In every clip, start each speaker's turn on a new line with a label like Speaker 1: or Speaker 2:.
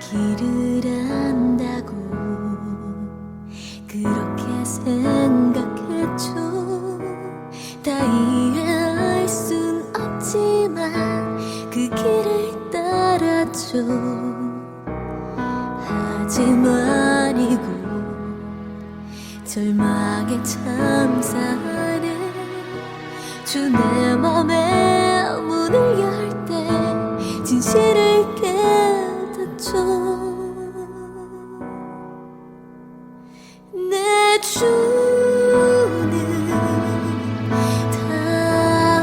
Speaker 1: 길을 안다고 그렇게 생각했죠. 다 이해할 순 없지만 그 길을 따랐죠. 하지만 이곳 절망의 참사는 주 내 맘에 문을 열 때 진실을 깨닫죠. 내 주는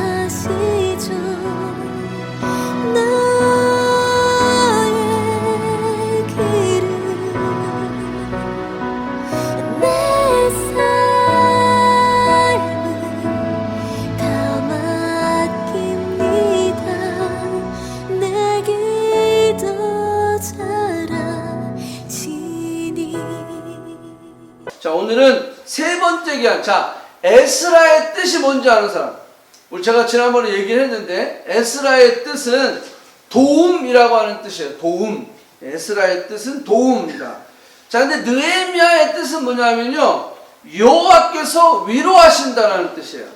Speaker 1: 다시죠. 나의 길을 내 삶을 다 맡깁니다. 내게 더 잘하시니.
Speaker 2: 자, 오늘은 세 번째 기한. 자, 에스라의 뜻이 뭔지 아는 사람? 우리 제가 지난번에 얘기를 했는데 에스라의 뜻은 도움이라고 하는 뜻이에요. 도움. 에스라의 뜻은 도움입니다. 자, 근데 느헤미야의 뜻은 뭐냐면요, 여호와께서 위로하신다라는 뜻이에요.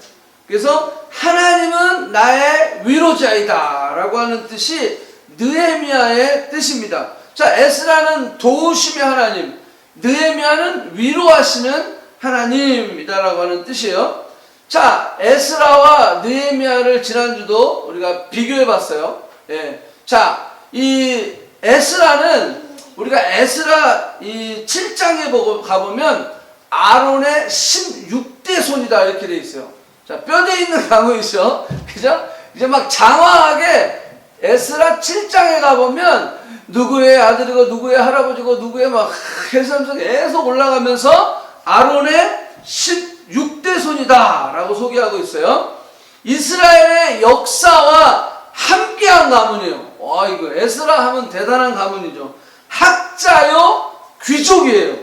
Speaker 2: 그래서 하나님은 나의 위로자이다 라고 하는 뜻이 느헤미야의 뜻입니다. 자, 에스라는 도우심의 하나님, 느헤미야는 위로하시는 하나님이다라고 하는 뜻이에요. 자, 에스라와 느헤미야를 지난주도 우리가 비교해 봤어요. 예. 자, 이 에스라는 우리가 에스라 이 7장에 가보면 아론의 16대 손이다 이렇게 돼 있어요. 자, 뼈대 있는 가문이죠. 그죠? 이제 막 장황하게 에스라 7장에 가보면 누구의 아들이고 누구의 할아버지고 누구의 막 해서 계속 올라가면서 아론의 16대 손이다 라고 소개하고 있어요. 이스라엘의 역사와 함께한 가문이에요. 와, 이거 에스라 하면 대단한 가문이죠. 학자요 귀족이에요.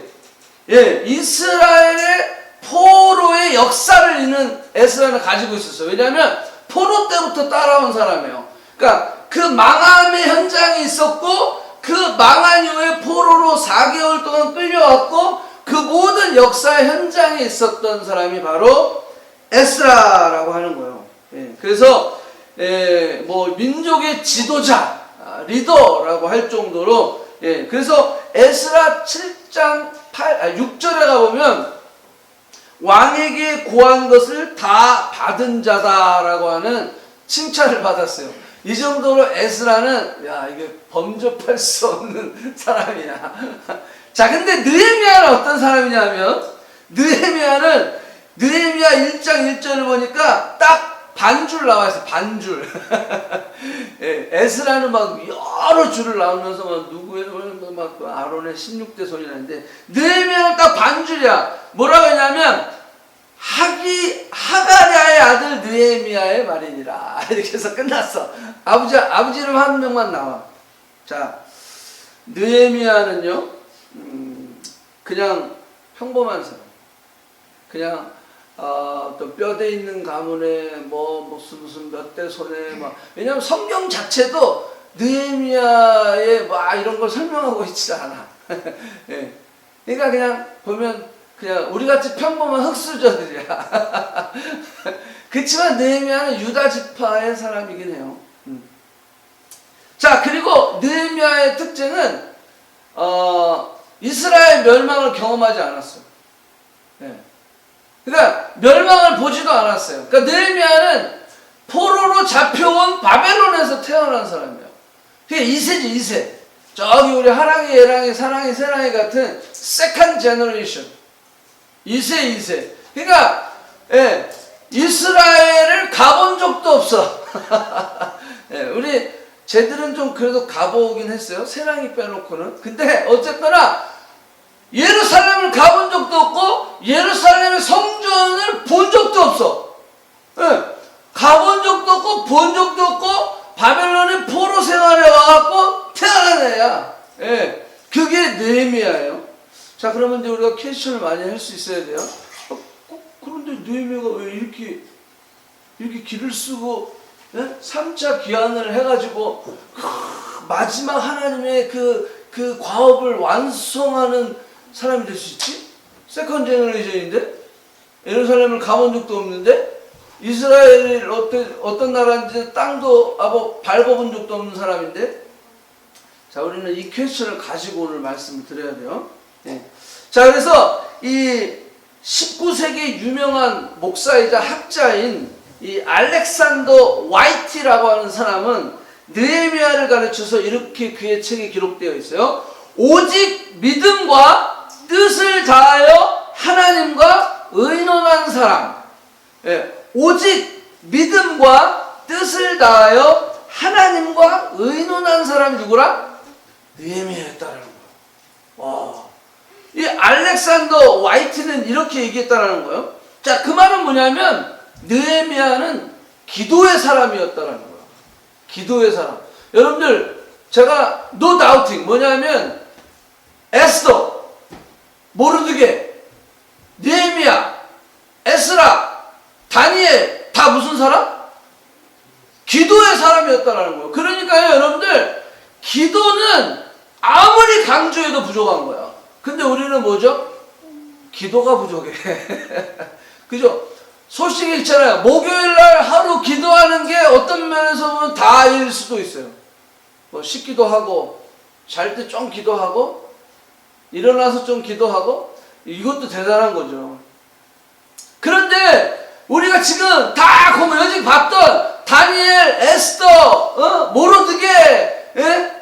Speaker 2: 예, 이스라엘의 포로의 역사를 있는 에스라는 가지고 있었어요. 왜냐하면 포로 때부터 따라온 사람이에요. 그러니까 그 망함의 현장이 있었고 그 망한 이후에 포로로 4개월 동안 끌려왔고 그 모든 역사의 현장에 있었던 사람이 바로 에스라라고 하는 거예요. 예, 그래서 뭐 민족의 지도자, 리더라고 할 정도로, 예, 그래서 에스라 7장 6절에 가보면 왕에게 고한 것을 다 받은 자다라고 하는 칭찬을 받았어요. 이 정도로 에스라는 야, 이게 범접할 수 없는 사람이야. 자, 근데 느헤미야는 어떤 사람이냐면 느헤미야 1장 1절을 보니까 딱 반줄 나와 있어요. 반줄. 예, 에스라는 막 여러 줄을 나오면서 막 누구의 막 아론의 16대 손이 나는데 느헤미야는 딱 반줄이야. 뭐라고 했냐면 하가랴의 아들 느헤미야의 말이니라. 이렇게 해서 끝났어. 아버지 이름 한 명만 나와. 자, 느헤미야는요, 그냥 평범한 사람. 그냥, 또 뼈대 있는 가문에 무슨 몇 대 손에 왜냐면 성경 자체도 느헤미야의 이런 걸 설명하고 있지 않아. 예. 그러니까 그냥 보면 그냥 우리같이 평범한 흙수저들이야. 그렇지만 느헤미야는 유다 지파의 사람이긴 해요. 자, 그리고 느헤미야의 특징은 이스라엘 멸망을 경험하지 않았어요. 네. 그러니까 멸망을 보지도 않았어요. 그러니까 느헤미야는 포로로 잡혀온 바벨론에서 태어난 사람이에요. 그게 2세지, 2세. 저기 우리 하랑이, 예랑이, 사랑이, 세랑이 같은 세컨드 제너레이션. 2세. 그러니까 예, 이스라엘을 가본 적도 없어. 예, 우리 쟤들은 좀 그래도 가보긴 했어요. 세랑이 빼놓고는. 근데 어쨌거나 예루살렘을 가본 적도 없고 예루살렘의 성전을 본 적도 없어. 예, 가본 적도 없고 본 적도 없고 바벨론의 포로 생활에 와갖고 태어난 애야. 예, 그게 느헤미야예요. 자, 그러면 이제 우리가 퀘스천을 많이 할 수 있어야 돼요. 그런데 느헤미야가 왜 이렇게 길을 쓰고 3차 귀환을 해가지고 마지막 하나님의 그 그 과업을 완성하는 사람이 될 수 있지? 세컨 제너레이션인데? 예루살렘을 가본 적도 없는데? 이스라엘이 어떤 나라인지 땅도 밟아본 적도 없는 사람인데? 자, 우리는 이 퀘스천을 가지고 오늘 말씀을 드려야 돼요. 네. 자, 그래서 이 19세기 유명한 목사이자 학자인 이 알렉산더 화이트라고 하는 사람은 느헤미야를 가르쳐서 이렇게 그의 책에 기록되어 있어요. 오직 믿음과 뜻을 다하여 하나님과 의논한 사람. 예, 오직 믿음과 뜻을 다하여 하나님과 의논한 사람이 누구라? 느헤미야였다라는 거예요. 와, 이 알렉산더 화이트는 이렇게 얘기했다라는 거예요. 자, 그 말은 뭐냐면 느헤미야는 기도의 사람이었다라는 거예요. 기도의 사람. 여러분들, 제가 no doubting 뭐냐면 에스더, 모르드게, 느헤미야, 에스라, 다니엘 다 무슨 사람? 기도의 사람이었다라는 거예요. 그러니까요, 여러분들, 기도는 아무리 강조해도 부족한 거야. 근데 우리는 뭐죠? 기도가 부족해. 그죠? 소식이 있잖아요. 목요일날 하루 기도하는 게 어떤 면에서 보면 다일 수도 있어요. 뭐 씻기도 하고, 잘 때 좀 기도하고, 일어나서 좀 기도하고, 이것도 대단한 거죠. 그런데 우리가 지금 다 여지 봤던 다니엘, 에스더, 모르드게,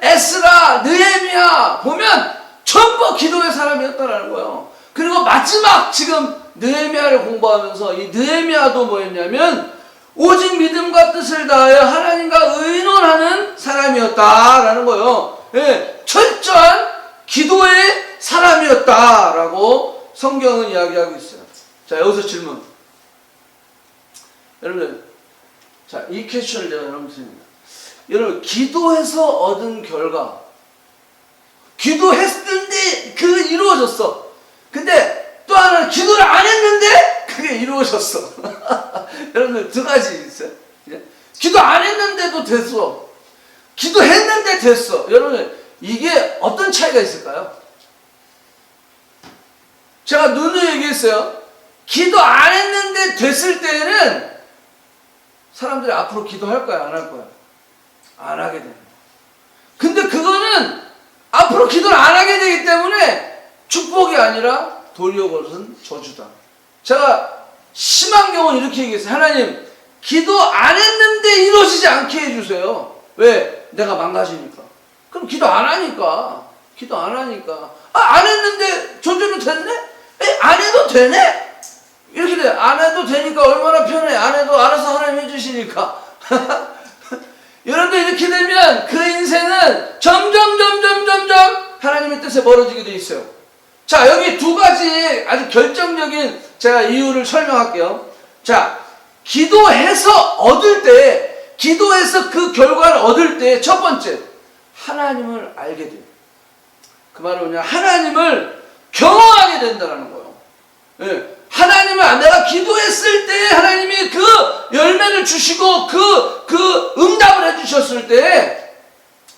Speaker 2: 에스라, 느헤미야 보면 전부 기도의 사람이었다라는 거예요. 그리고 마지막 지금 느헤미야를 공부하면서 이 느헤미야도 뭐였냐면 오직 믿음과 뜻을 다하여 하나님과 의논하는 사람이었다라는 거예요. 예, 철저한 기도의 사람이었다라고 성경은 이야기하고 있어요. 자, 여기서 질문. 여러분, 자, 이 퀘스천을 제가 여러분께 드립니다. 여러분, 기도해서 얻은 결과, 기도했는데 그 이루어졌어. 근데 또 하나는 기도를 안 했는데 그게 이루어졌어. 여러분들 두 가지 있어요. 기도 안 했는데도 됐어. 기도했는데 됐어. 여러분, 이게 어떤 차이가 있을까요? 제가 누누이 얘기했어요. 기도 안 했는데 됐을 때에는 사람들이 앞으로 기도할 거야, 안 할 거야? 안 하게 됩니다. 근데 그거는 앞으로 기도를 안 하게 되기 때문에 축복이 아니라 도리어 그것은 저주다. 제가 심한 경우는 이렇게 얘기했어요. 하나님, 기도 안 했는데 이루어지지 않게 해주세요. 왜? 내가 망가지니까. 그럼 기도 안 하니까. 기도 안 하니까. 안 했는데 저주로 됐네? 안 해도 되네? 이렇게 돼. 안 해도 되니까 얼마나 편해. 안 해도 알아서 하나님 해주시니까. 여러분들 이렇게 되면 그 인생은 점점 하나님의 뜻에 멀어지게 돼 있어요. 자, 여기 두 가지 아주 결정적인 제가 이유를 설명할게요. 자, 기도해서 얻을 때, 기도해서 그 결과를 얻을 때 첫 번째, 하나님을 알게 돼요. 그 말은 뭐냐? 하나님을 경험하게 된다는 거예요. 예. 하나님을 내가 기도했을 때 하나님이 그 열매를 주시고 그 응답을 해주셨을 때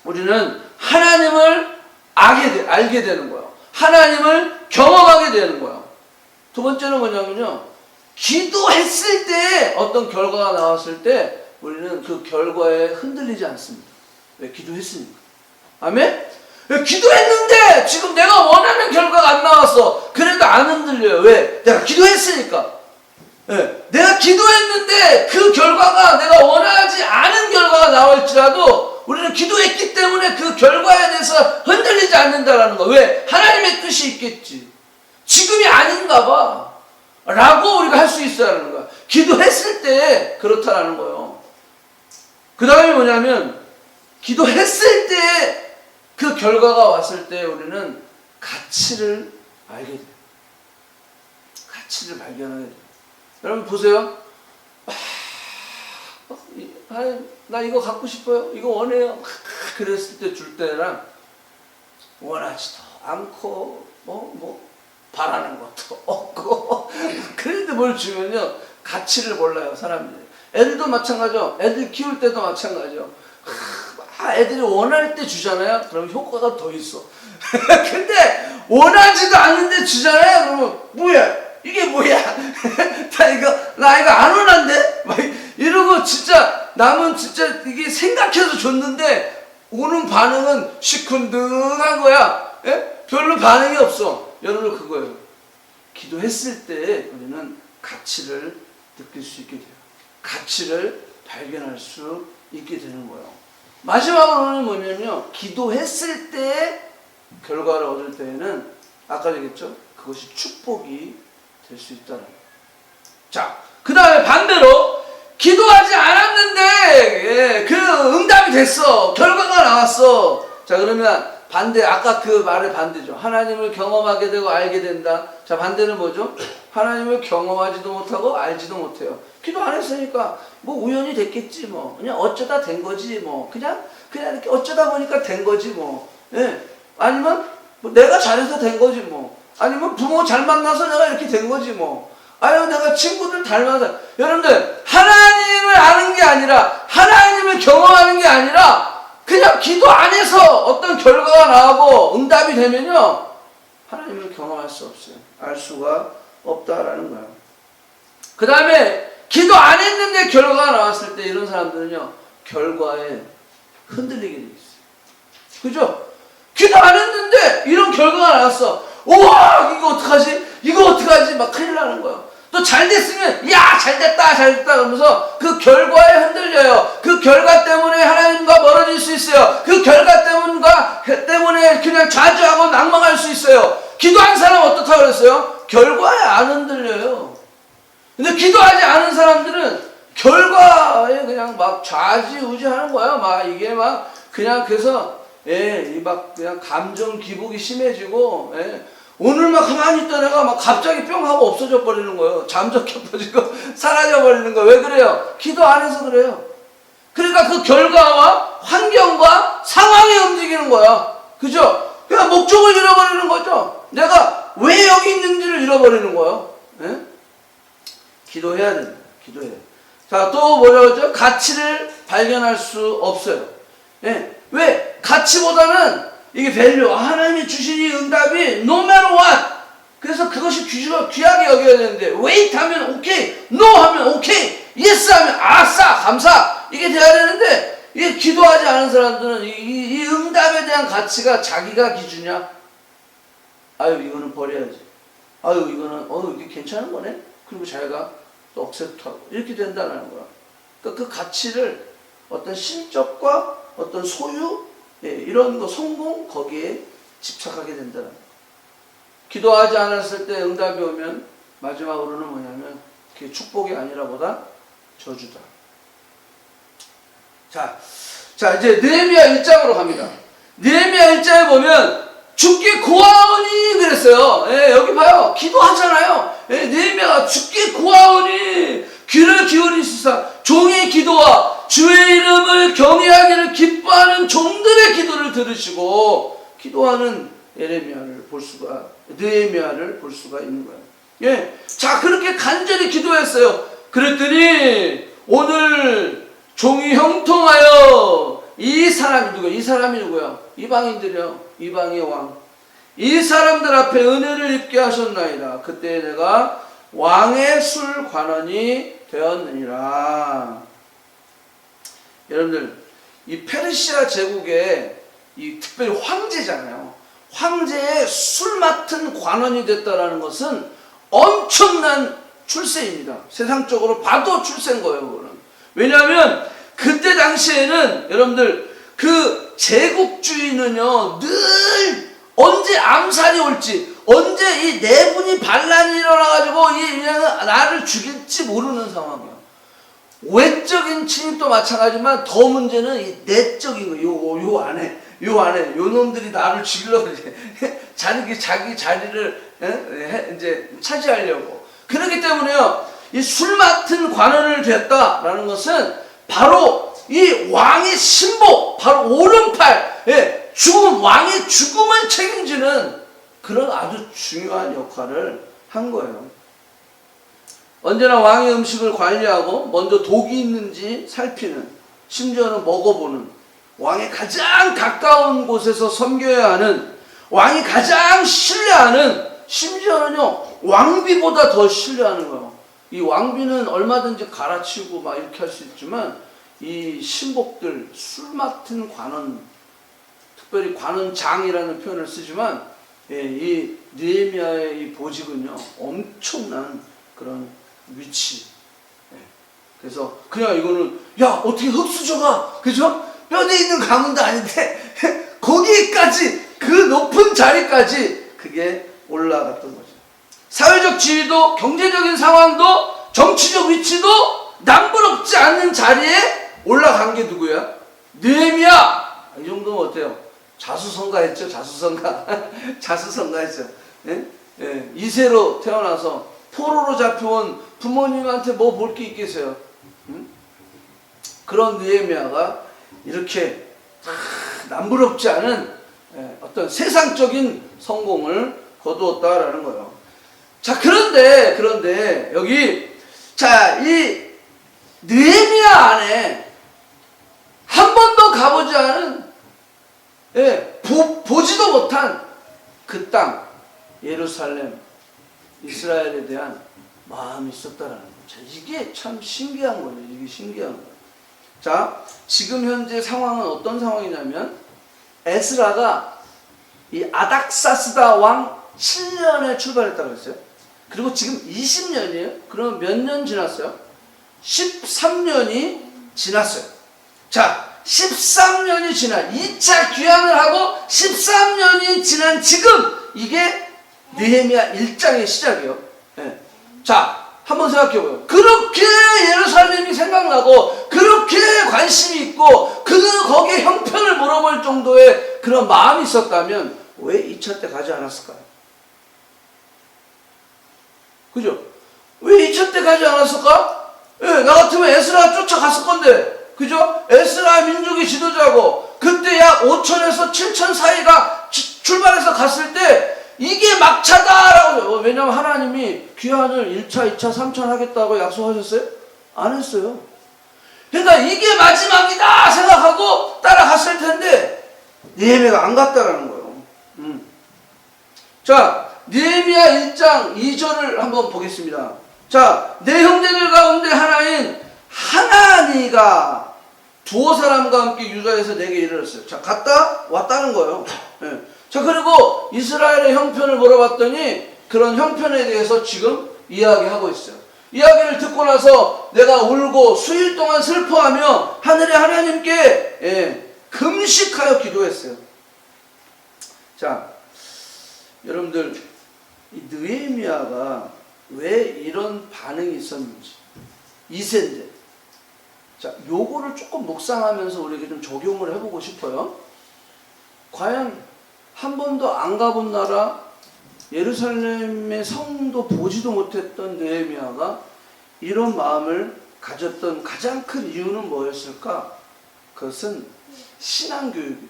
Speaker 2: 우리는 하나님을 알게 되는 거예요. 하나님을 경험하게 되는 거예요. 두 번째는 뭐냐면요, 기도했을 때 어떤 결과가 나왔을 때 우리는 그 결과에 흔들리지 않습니다. 왜? 기도했으니까. 아멘? 기도했는데 지금 내가 원하는 결과가 안 나왔어. 그래도 안 흔들려요. 왜? 내가 기도했으니까. 네. 내가 기도했는데 그 결과가 내가 원하지 않은 결과가 나올지라도 우리는 기도했기 때문에 그 결과에 대해서 흔들리지 않는다라는 거. 왜? 하나님의 뜻이 있겠지. 지금이 아닌가 봐 라고 우리가 할 수 있어야 하는 거야. 기도했을 때 그렇다라는 거예요. 그 다음에 뭐냐면 기도했을 때 그 결과가 왔을 때 우리는 가치를 알게 돼요. 가치를 발견하게 돼요. 여러분 보세요. 나 이거 갖고 싶어요. 이거 원해요. 그랬을 때 줄 때랑 원하지도 않고 바라는 것도 없고 그런데 뭘 주면요 가치를 몰라요 사람들이. 애들도 마찬가지죠. 애들 키울 때도 마찬가지죠. 애들이 원할 때 주잖아요. 그럼 효과가 더 있어. 근데 원하지도 않는데 주잖아요. 그러면 뭐야? 이게 뭐야? 나 이거 안 원한데? 막 이러고 진짜 남은 진짜 이게 생각해서 줬는데 오는 반응은 시큰둥한 거야. 예? 별로 반응이 없어. 여러분 그거예요. 기도했을 때 우리는 가치를 느낄 수 있게 돼요. 가치를 발견할 수 있게 되는 거예요. 마지막으로는 뭐냐면요. 기도했을 때 결과를 얻을 때에는 아까 얘기했죠. 그것이 축복이 될 수 있다는 거예요. 자, 그 다음에 반대로 기도하지 않았는데 그 응답이 됐어. 결과가 나왔어. 자, 그러면 반대, 아까 그 말의 반대죠. 하나님을 경험하게 되고 알게 된다. 자, 반대는 뭐죠? 하나님을 경험하지도 못하고 알지도 못해요. 기도 안 했으니까 뭐 우연히 됐겠지 뭐. 그냥 어쩌다 된 거지 뭐. 그냥 이렇게 어쩌다 보니까 된 거지 뭐. 예. 아니면 뭐 내가 잘해서 된 거지 뭐. 아니면 부모 잘 만나서 내가 이렇게 된 거지 뭐. 아니면 내가 친구들 닮아서. 여러분들, 하나님을 아는 게 아니라, 하나님을 경험하는 게 아니라, 그냥 기도 안에서 어떤 결과가 나오고 응답이 되면요, 하나님을 경험할 수 없어요. 알 수가 없다라는 거예요. 그 다음에 기도 안 했는데 결과가 나왔을 때 이런 사람들은요, 결과에 흔들리게 돼 있어요. 그죠? 기도 안 했는데 이런 결과가 나왔어. 우와, 이거 어떡하지? 이거 어떡하지? 막 큰일 나는 거예요. 또 잘 됐으면 야, 잘 됐다 그러면서 그 결과에 흔들려요. 그 결과 때문에 하나님과 멀어질 수 있어요. 그 결과 때문에 그냥 좌절하고 낭망할 수 있어요. 기도한 사람 어떻다고 그랬어요? 결과에 안 흔들려요. 근데 기도하지 않은 사람들은 결과에 그냥 막 좌지우지하는 거야. 막 이게 막 그냥 그래서 막 그냥 감정 기복이 심해지고 오늘 막 가만히 있던 애가 막 갑자기 뿅 하고 없어져 버리는 거예요. 잠적해 버리고 사라져 버리는 거예요. 왜 그래요? 기도 안 해서 그래요. 그러니까 그 결과와 환경과 상황이 움직이는 거야. 그죠? 그냥 목적을 잃어버리는 거죠. 내가 왜 여기 있는지를 잃어버리는 거예요. 기도해야 됩니다. 기도해야 돼요. 자, 또 뭐라고 하죠? 가치를 발견할 수 없어요. 왜? 가치보다는 이게 밸류, 하나님이 주신 이 응답이 no matter what. 그래서 그것이 귀하게 여겨야 되는데 wait 하면 오케이, no 하면 오케이, yes 하면 아싸, 감사. 이게 돼야 되는데 이게 기도하지 않은 사람들은 이 응답에 대한 가치가 자기가 기준이야. 아유, 이거는 버려야지. 아유, 이거는 이게 괜찮은 거네. 그리고 자기가 또 억셉트하고 이렇게 된다는 거야. 그러니까 그 가치를 어떤 실적과 어떤 소유, 이런 거 성공, 거기에 집착하게 된다는 거야. 기도하지 않았을 때 응답이 오면 마지막으로는 뭐냐면 그게 축복이 아니라 보다 저주다. 자 이제 느헤미야 1장으로 갑니다. 느헤미야 1장에 보면 죽기 구하오니 그랬어요. 여기 봐요. 기도하잖아요. 느헤미야가 죽기 구하오니 귀를 기울이시사 종의 기도와 주의 이름을 경외하기를 기뻐하는 종들의 기도를 들으시고 기도하는 느헤미야를 볼 수가 있는 거예요. 자, 그렇게 간절히 기도했어요. 그랬더니 오늘 종이 형통하여 이 사람이 누구야? 이 사람이 누구야? 이방인들이요. 이방의 왕. 이 사람들 앞에 은혜를 입게 하셨나이다. 그때 내가 왕의 술 관원이 되었느니라. 여러분들, 이 페르시아 제국의 이 특별히 황제잖아요. 황제의 술 맡은 관원이 됐다라는 것은 엄청난 출세입니다. 세상적으로 봐도 출세인 거예요, 그거는. 왜냐하면 그때 당시에는 여러분들 그 제국주의는요, 늘 언제 암살이 올지, 언제 이 내분이 반란이 일어나가지고 나를 죽일지 모르는 상황이에요. 외적인 침입도 마찬가지지만 더 문제는 이 내적인 거, 요 안에 요 놈들이 나를 죽이려고 자기 자리를 이제 차지하려고. 그렇기 때문에요, 이 술 맡은 관원을 됐다라는 것은 바로 이 왕의 신복, 바로 오른팔, 죽음, 왕의 죽음을 책임지는 그런 아주 중요한 역할을 한 거예요. 언제나 왕의 음식을 관리하고 먼저 독이 있는지 살피는, 심지어는 먹어보는, 왕의 가장 가까운 곳에서 섬겨야 하는, 왕이 가장 신뢰하는, 심지어는요 왕비보다 더 신뢰하는 거예요. 이 왕비는 얼마든지 갈아치우고 막 이렇게 할 수 있지만 이 신복들, 술 맡은 관원, 특별히 관원장이라는 표현을 쓰지만, 예, 이 느헤미야의 이 보직은요 엄청난 그런 위치. 예, 그래서 그냥 이거는 야 어떻게 흙수저가, 그죠? 뼈대 있는 가문도 아닌데 거기까지, 그 높은 자리까지 그게 올라갔던 거죠. 사회적 지위도, 경제적인 상황도, 정치적 위치도 남부럽지 않는 자리에 올라간 게 누구야? 느헤미야. 이 정도면 어때요? 자수성가했죠. 자수성가. 자수성가했죠. 예? 예. 이세로 태어나서 포로로 잡혀온 부모님한테 뭐 볼 게 있겠어요? 응? 그런 느헤미야가 이렇게 남부럽지 않은, 예, 어떤 세상적인 성공을 거두었다라는 거예요. 자, 그런데 여기, 자, 이 느헤미야 안에 한 번도 가보지 않은, 예, 보지도 못한 그 땅, 예루살렘, 이스라엘에 대한 마음이 있었다라는 거죠. 이게 참 신기한 거예요. 이게 신기한 거예요. 자, 지금 현재 상황은 어떤 상황이냐면, 에스라가 이 아닥사스다 왕 7년에 출발했다고 했어요. 그리고 지금 20년이에요. 그러면 몇 년 지났어요? 13년이 지났어요. 자, 13년이 지난, 2차 귀환을 하고 13년이 지난 지금, 이게 느헤미야 1장의 시작이에요. 네. 자, 한번 생각해보요. 그렇게 예루살렘이 생각나고 그렇게 관심이 있고 거기에 형편을 물어볼 정도의 그런 마음이 있었다면 왜 2차 때 가지 않았을까요? 그죠? 왜 2차 때 가지 않았을까? 예, 나 같으면 에스라 쫓아갔을 건데, 그죠? 에스라 민족의 지도자고, 그때 약 5천에서 7천 사이가 출발해서 갔을 때 이게 막차다라고. 왜냐면 하나님이 귀환을 1차, 2차, 3차 하겠다고 약속하셨어요? 안 했어요. 그러니까 이게 마지막이다 생각하고 따라갔을 텐데 느헤미야가 안 갔다라는 거예요. 자, 느헤미야 1장 2절을 한번 보겠습니다. 자, 내 형제들 가운데 하나인 하나니가 두어 사람과 함께 유다에서 내게 이르렀어요. 자, 갔다 왔다는 거예요. 네. 자, 그리고 이스라엘의 형편을 물어봤더니 그런 형편에 대해서 지금 이야기하고 있어요. 이야기를 듣고 나서 내가 울고 수일 동안 슬퍼하며 하늘의 하나님께, 예, 금식하여 기도했어요. 자, 여러분들, 이 느헤미야가 왜 이런 반응이 있었는지, 2세인데, 자, 요거를 조금 묵상하면서 우리에게 좀 적용을 해보고 싶어요. 과연 한 번도 안 가본 나라, 예루살렘의 성도 보지도 못했던 느헤미야가 이런 마음을 가졌던 가장 큰 이유는 뭐였을까? 그것은 신앙교육이에요.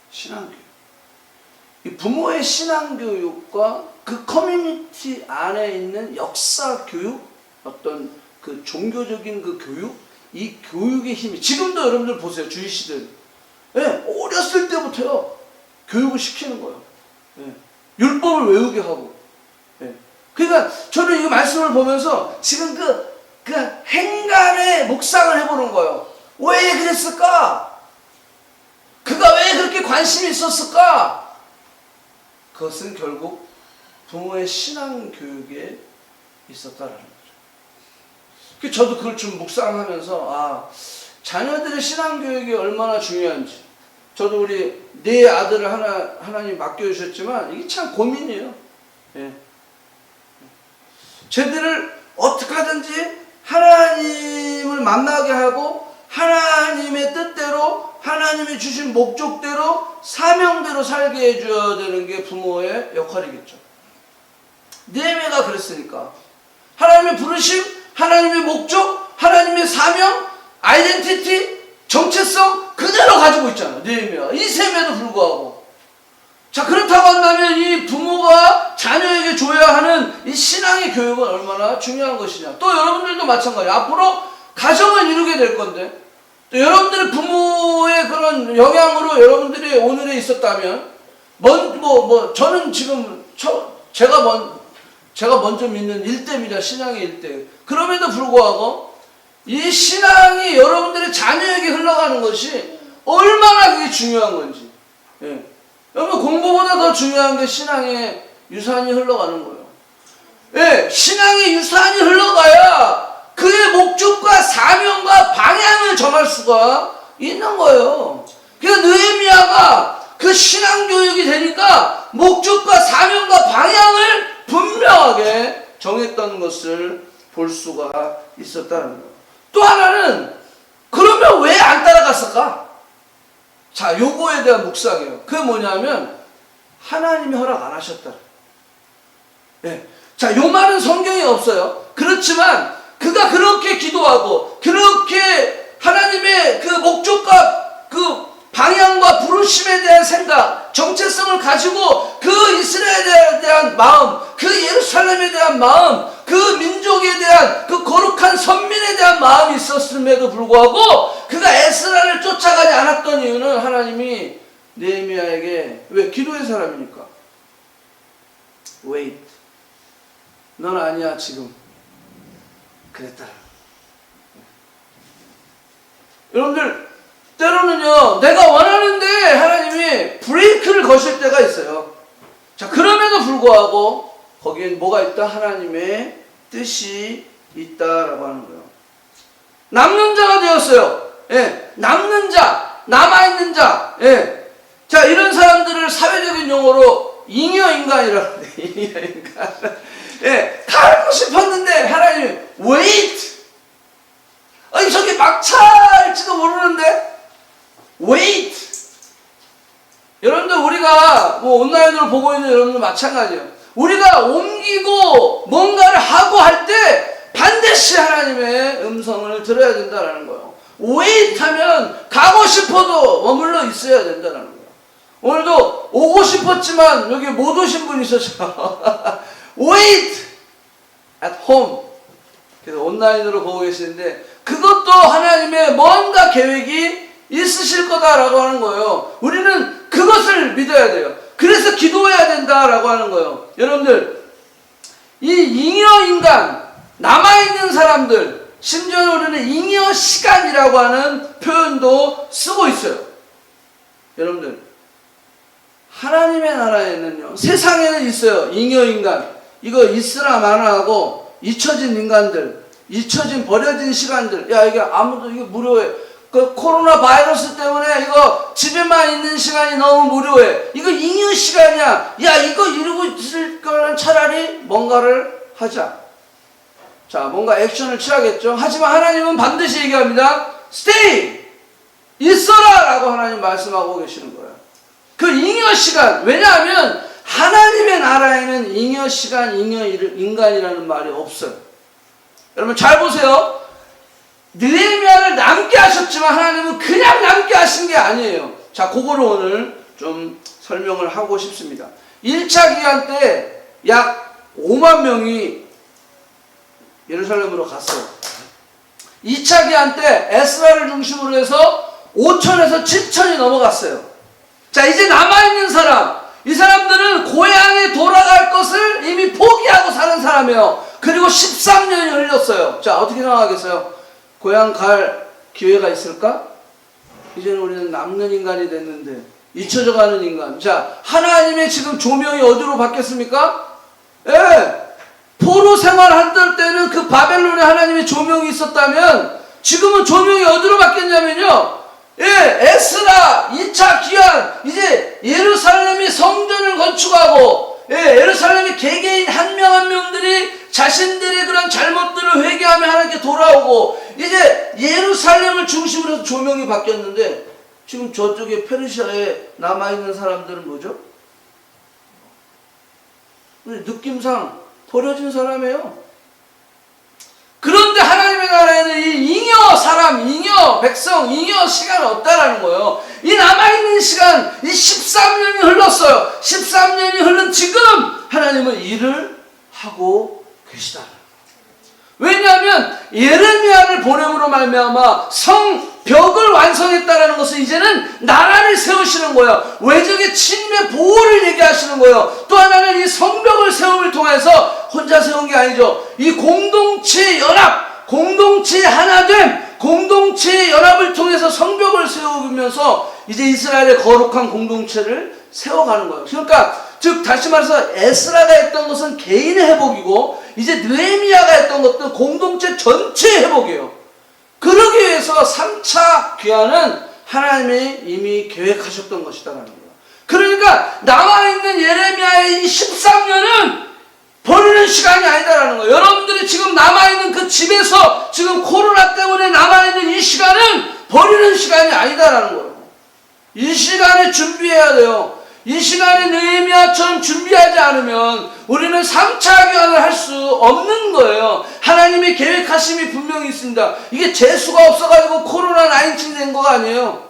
Speaker 2: 신앙교육. 이 부모의 신앙교육과 그 커뮤니티 안에 있는 역사교육, 어떤 그 종교적인 그 교육, 이 교육의 힘이, 지금도 여러분들 보세요. 주일시들, 예, 어렸을 때부터요 교육을 시키는 거예요. 예, 율법을 외우게 하고. 예. 그러니까 저는 이 말씀을 보면서 지금 그 행간의 묵상을 해보는 거예요. 왜 그랬을까? 그가 왜 그렇게 관심이 있었을까? 그것은 결국 부모의 신앙 교육에 있었다라는 거죠. 저도 그걸 좀 묵상하면서, 자녀들의 신앙 교육이 얼마나 중요한지. 저도 우리 네 아들을 하나님 맡겨주셨지만 이게 참 고민이에요. 예. 쟤들을 어떻게 하든지 하나님을 만나게 하고 하나님의 뜻대로, 하나님이 주신 목적대로, 사명대로 살게 해줘야 되는 게 부모의 역할이겠죠. 느헤미야가 그랬으니까. 하나님의 부르심, 하나님의 목적, 하나님의 사명, 아이덴티티, 정체성 그대로 가지고 있잖아요. 느헤미야. 이 셈에도 불구하고. 자, 그렇다고 한다면 이 부모가 자녀에게 줘야 하는 이 신앙의 교육은 얼마나 중요한 것이냐. 또 여러분들도 마찬가지예요. 앞으로 가정을 이루게 될 건데, 또 여러분들의 부모의 그런 영향으로 여러분들이 오늘에 있었다면, 저는 지금 제가 먼저 믿는 일대입니다. 신앙의 일대. 그럼에도 불구하고 이 신앙이 여러분들의 자녀에게 흘러가는 것이 얼마나 그게 중요한 건지. 예. 여러분, 공부보다 더 중요한 게 신앙의 유산이 흘러가는 거예요. 예, 신앙의 유산이 흘러가야 그의 목적과 사명과 방향을 정할 수가 있는 거예요. 그러니까 느헤미야가 그 신앙 교육이 되니까 목적과 사명과 방향을 분명하게 정했던 것을 볼 수가 있었다는 거예요. 또 하나는, 그러면 왜 안 따라갔을까? 자, 요거에 대한 묵상이에요. 그게 뭐냐면 하나님이 허락 안 하셨다. 예. 자, 요 말은 성경에 없어요. 그렇지만 그가 그렇게 기도하고 그렇게 하나님의 그 목적과 그 방향과 부르심에 대한 생각, 정체성을 가지고 그 이스라엘에 대한 마음, 그 예루살렘에 대한 마음, 그 민족에 대한 그 거룩한 선민에 대한 마음이 있었음에도 불구하고 그가 에스라를 쫓아가지 않았던 이유는 하나님이 느헤미야에게, 왜? 기도의 사람이니까. Wait. 넌 아니야 지금. 그랬다. 여러분들, 때로는요, 내가 원하는데 하나님이 브레이크를 거실 때가 있어요. 자, 그럼에도 불구하고 거기엔 뭐가 있다? 하나님의 뜻이 있다라고 하는 거예요. 남는 자가 되었어요. 예, 남는 자, 남아있는 자. 예. 자, 이런 사람들을 사회적인 용어로 잉여인간이라고 해요. 잉여인간. 예, 가고 싶었는데 하나님이 wait. 아니, 저게 막차일지도 모르는데 wait. 여러분들, 우리가 온라인으로 보고 있는 여러분들 마찬가지예요. 우리가 옮기고 뭔가를 하고 할 때 반드시 하나님의 음성을 들어야 된다는 거예요. wait 하면 가고 싶어도 머물러 있어야 된다는 거예요. 오늘도 오고 싶었지만 여기 못 오신 분이 있었죠. wait at home. 그래서 온라인으로 보고 계시는데 그것도 하나님의 뭔가 계획이 있으실 거다라고 하는 거예요. 우리는 그것을 믿어야 돼요. 그래서 기도해야 된다라고 하는 거예요. 여러분들, 이 잉여인간, 남아있는 사람들, 심지어 우리는 잉여시간이라고 하는 표현도 쓰고 있어요. 여러분들, 하나님의 나라에는요, 세상에는 있어요. 잉여인간. 이거 있으나 마나하고 잊혀진 인간들, 잊혀진 버려진 시간들. 야, 이게 아무도 이게 무료해. 그 코로나 바이러스 때문에 이거 집에만 있는 시간이 너무 무료해. 이거 잉여 시간이야. 야, 이거 이러고 있을 거는 차라리 뭔가를 하자. 자, 뭔가 액션을 취하겠죠. 하지만 하나님은 반드시 얘기합니다. Stay! 있어라! 라고 하나님 말씀하고 계시는 거예요. 그 잉여 시간. 왜냐하면 하나님의 나라에는 잉여 시간, 잉여 인간이라는 말이 없어요. 여러분 잘 보세요. 느헤미야를 남게 하셨지만 하나님은 그냥 남게 하신 게 아니에요. 자, 그거를 오늘 좀 설명을 하고 싶습니다. 1차 기한 때 약 5만 명이 예루살렘으로 갔어요. 2차 기한 때 에스라를 중심으로 해서 5천에서 7천이 넘어갔어요. 자, 이제 남아있는 사람, 이 사람들은 고향에 돌아갈 것을 이미 포기하고 사는 사람이에요. 그리고 13년이 흘렀어요. 자, 어떻게 생각하겠어요? 고향 갈 기회가 있을까? 이제는 우리는 남는 인간이 됐는데, 잊혀져 가는 인간. 자, 하나님의 지금 조명이 어디로 바뀌었습니까? 예! 포로 생활할 때는 그 바벨론에 하나님의 조명이 있었다면, 지금은 조명이 어디로 바뀌었냐면요, 예, 에스라 2차 기한, 이제 예루살렘이 성전을 건축하고, 예, 예루살렘의 개개인 한 명 한 명들이 자신들의 그런 잘못들을 회개하며 하나님께 돌아오고, 이제 예루살렘을 중심으로 해서 조명이 바뀌었는데, 지금 저쪽에 페르시아에 남아있는 사람들은 뭐죠? 느낌상 버려진 사람이에요. 그런데 하나님의 나라에는 이 잉여 사람, 잉여 백성, 잉여 시간은 없다라는 거예요. 이 남아있는 시간, 이 13년이 흘렀어요. 13년이 흐른 지금 하나님은 일을 하고 계시다. 왜냐하면 예레미야를 보냄으로 말미암아 성벽을 완성했다라는 것은 이제는 나라를 세우시는 거예요. 외적의 침입의 보호를 얘기하시는 거예요. 또 하나는 이 성벽을 세움을 통해서 혼자 세운 게 아니죠. 이 공동체 연합, 공동체 하나됨, 공동체 연합을 통해서 성벽을 세우면서 이제 이스라엘의 거룩한 공동체를 세워가는 거예요. 그러니까 즉 다시 말해서 에스라가 했던 것은 개인의 회복이고 이제 느헤미야가 했던 것도 공동체 전체의 회복이에요. 그러기 위해서 3차 귀환은 하나님이 이미 계획하셨던 것이다라는 거예요. 그러니까 남아있는 예레미야의 이 13년은 버리는 시간이 아니다라는 거예요. 여러분들이 지금 남아있는 그 집에서 지금 코로나 때문에 남아있는 이 시간은 버리는 시간이 아니다라는 거예요. 이 시간에 준비해야 돼요. 이 시간에 느헤미야처럼 준비하지 않으면 우리는 3차 귀환을 할 수 없는 거예요. 하나님의 계획하심이 분명히 있습니다. 이게 재수가 없어가지고 코로나19 된 거가 아니에요.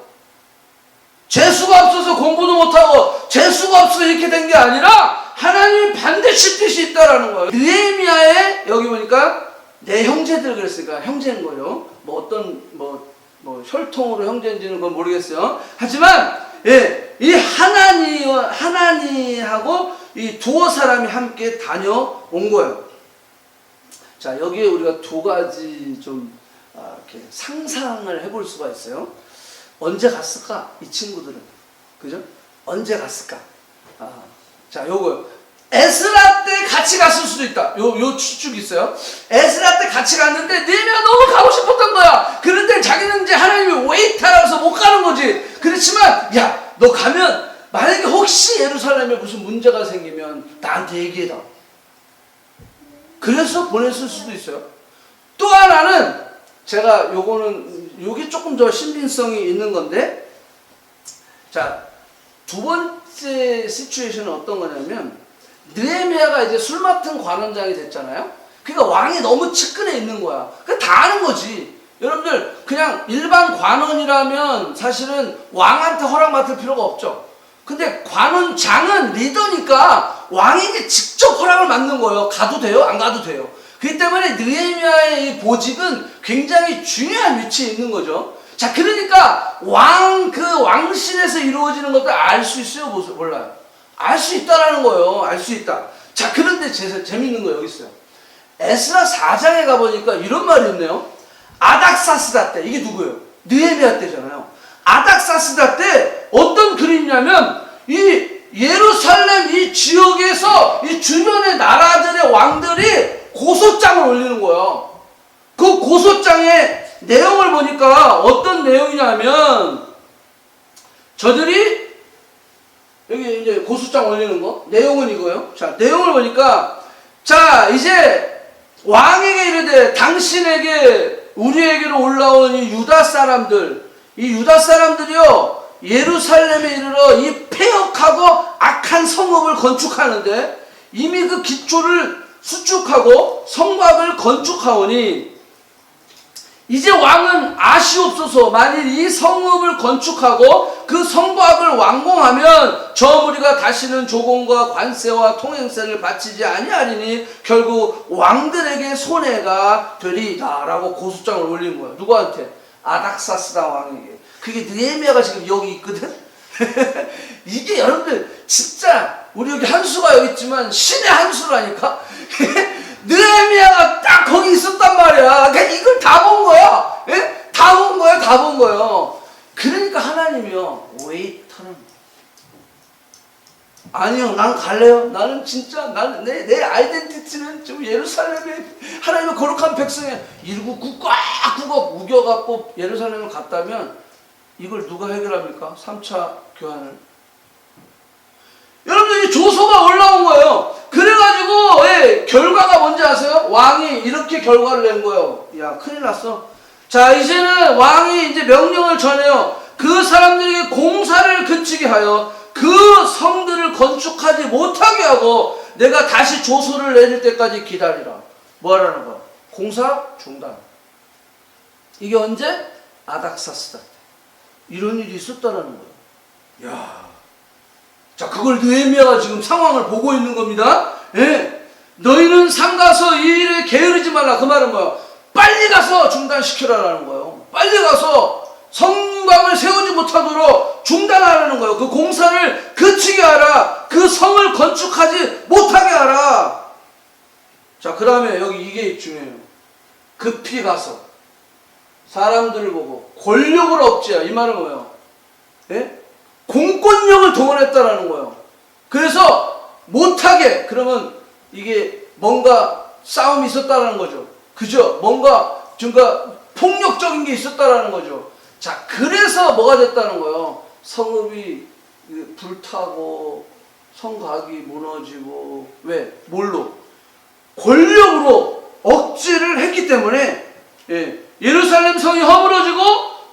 Speaker 2: 재수가 없어서 공부도 못하고 재수가 없어서 이렇게 된 게 아니라 하나님이 반드시 뜻이 있다라는 거예요. 느헤미야의 여기 보니까 내 형제들 그랬으니까 형제인 거죠. 뭐 어떤 뭐 혈통으로 형제인지는 그건 모르겠어요. 하지만 예, 이 하나니하고 이 두어 사람이 함께 다녀온 거예요. 자, 여기에 우리가 두 가지 좀 이렇게 상상을 해볼 수가 있어요. 언제 갔을까? 이 친구들은. 그죠? 언제 갔을까? 자, 요거요. 에스라 때 같이 갔을 수도 있다. 요 추측이 있어요. 에스라 때 같이 갔는데 느헤미야가 너무 가고 싶었던 거야. 그런데 자기는 이제 하나님이 웨이트하라고 해서 못 가는 거지. 그렇지만 야, 너 가면 만약에 혹시 예루살렘에 무슨 문제가 생기면 나한테 얘기해라. 그래서 보냈을 수도 있어요. 또 하나는 제가 요게 조금 더 신빙성이 있는 건데, 자, 두 번째 시츄에이션은 어떤 거냐면 느헤미야가 이제 술 맡은 관원장이 됐잖아요. 그러니까 왕이 너무 측근에 있는 거야. 그러니까 다 아는 거지. 여러분들 그냥 일반 관원이라면 사실은 왕한테 허락 맡을 필요가 없죠. 근데 관원장은 리더니까 왕이 이제 직접 허락을 맡는 거예요. 가도 돼요? 안 가도 돼요. 그렇기 때문에 느헤미야의 이 보직은 굉장히 중요한 위치에 있는 거죠. 자, 그러니까 그 왕실에서 이루어지는 것도 알 수 있어요? 몰라요? 알 수 있다라는 거예요. 알 수 있다. 자, 그런데 재밌는 거 여기 있어요. 에스라 4장에 가보니까 이런 말이 있네요. 아닥사스다 때, 이게 누구예요? 느헤미야 때잖아요. 아닥사스다 때 어떤 글이냐면 이 예루살렘 이 지역에서 이 주변의 나라들의 왕들이 고소장을 올리는 거야. 그 고소장의 내용을 보니까 어떤 내용이냐면 저들이 여기 이제 고소장 올리는 거 내용은 이거예요. 자, 내용을 보니까 자, 이제 왕에게 이르되 당신에게 우리에게로 올라온 이 유다 사람들이요 예루살렘에 이르러 이 폐역하고 악한 성읍을 건축하는데 이미 그 기초를 수축하고 성곽을 건축하오니 이제 왕은 아시옵소서. 만일 이 성읍을 건축하고 그 성곽을 완공하면 저 무리가 다시는 조공과 관세와 통행세를 바치지 아니하리니 결국 왕들에게 손해가 되리이다 라고 고소장을 올린 거야. 누구한테? 아닥사스다 왕에게. 그게 느헤미야가 지금 여기 있거든. 이게 여러분들 진짜 우리 여기 한수가 여기 있지만 신의 한수라니까. 느헤미야가 딱 거기 있었단 말이야. 그러니까 이걸 다 본 거야. 예? 다 본 거야. 다 본 거예요. 그러니까 하나님이요 웨이터는 아니요 난 갈래요. 나는 진짜 내 아이덴티티는 좀 예루살렘에 하나님의 거룩한 백성에 일구 꽉 우겨갖고 예루살렘을 갔다면 이걸 누가 해결합니까? 3차 교환을. 여러분들 이 조서가 올라온 거예요. 그래가지고 결과가 뭔지 아세요? 왕이 이렇게 결과를 낸 거예요. 야, 큰일 났어. 자, 이제는 왕이 이제 명령을 전해요. 그 사람들에게 공사를 그치게 하여 그 성들을 건축하지 못하게 하고 내가 다시 조서를 내릴 때까지 기다리라. 뭐 하라는 거야? 공사 중단. 이게 언제? 아닥사스다. 이런 일이 있었다라는 거예요. 야, 자, 그걸 느헤미야가 지금 상황을 보고 있는 겁니다. 예. 너희는 삼가서 이 일에 게으르지 말라. 그 말은 뭐야? 빨리 가서 중단시키라라는 거예요. 빨리 가서 성곽을 세우지 못하도록 중단하라는 거예요. 그 공사를 그치게 하라. 그 성을 건축하지 못하게 하라. 자, 그 다음에 여기 이게 중요해요. 급히 가서 사람들을 보고 권력을 억제하라. 이 말은 뭐예요? 예? 공권력을 동원했다라는 거예요. 그래서 못하게, 그러면 이게 뭔가 싸움이 있었다라는 거죠. 그죠? 뭔가 폭력적인 게 있었다라는 거죠. 자, 그래서 뭐가 됐다는 거예요? 성읍이 불타고 성곽이 무너지고. 왜? 뭘로? 권력으로 억지를 했기 때문에, 예, 예루살렘 성이 허물어지고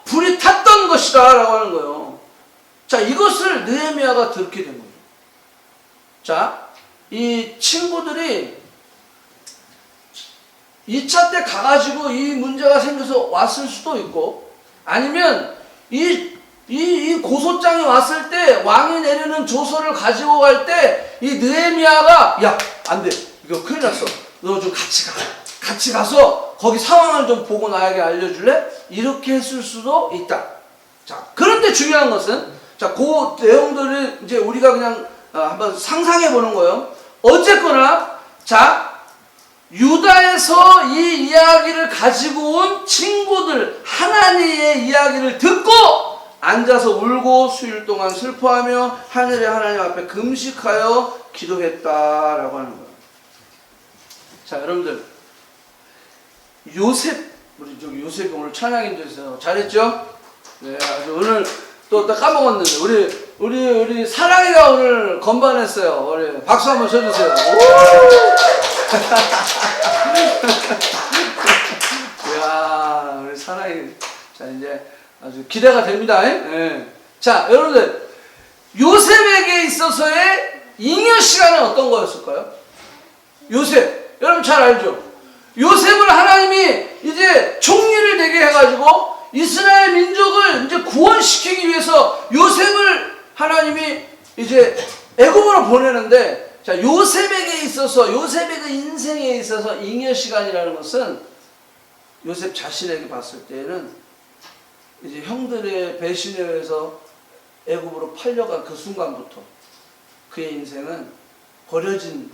Speaker 2: 불이 탔던 것이다 라고 하는 거예요. 자, 이것을 느헤미야가 듣게 된 거죠. 자, 이 친구들이 2차 때 가가지고 이 문제가 생겨서 왔을 수도 있고, 아니면 이 고소장이 왔을 때 왕이 내리는 조서를 가지고 갈 때 이 느헤미야가, 야, 안 돼, 이거 큰일 났어, 너 좀 같이 가서 거기 상황을 좀 보고 나에게 알려줄래? 이렇게 했을 수도 있다. 자, 그런데 중요한 것은, 자, 그 내용들을 이제 우리가 그냥 한번 상상해 보는 거예요. 어쨌거나, 자, 유다에서 이 이야기를 가지고 온 친구들, 하나님의 이야기를 듣고 앉아서 울고 수일 동안 슬퍼하며 하늘의 하나님 앞에 금식하여 기도했다라고 하는 거예요. 자, 여러분들, 요셉, 우리 저기 요셉이 오늘 찬양인도 있어요. 잘했죠? 네, 아주 오늘 또 까먹었는데 우리 사랑이가 오늘 건반했어요. 우리 박수 한번 쳐주세요. 이야, 우리 사랑이. 자, 이제 아주 기대가 됩니다. 네. 자, 여러분들, 요셉에게 있어서의 잉여 시간은 어떤 거였을까요? 요셉, 여러분 잘 알죠? 요셉을 하나님이 이제 총리를 되게 해가지고 이스라엘 민족을 이제 구원시키기 위해서 요셉을 하나님이 이제 애굽으로 보내는데, 자, 요셉에게 있어서, 요셉의 그 인생에 있어서 잉여 시간이라는 것은 요셉 자신에게 봤을 때에는 이제 형들의 배신에 의해서 애굽으로 팔려간 그 순간부터 그의 인생은 버려진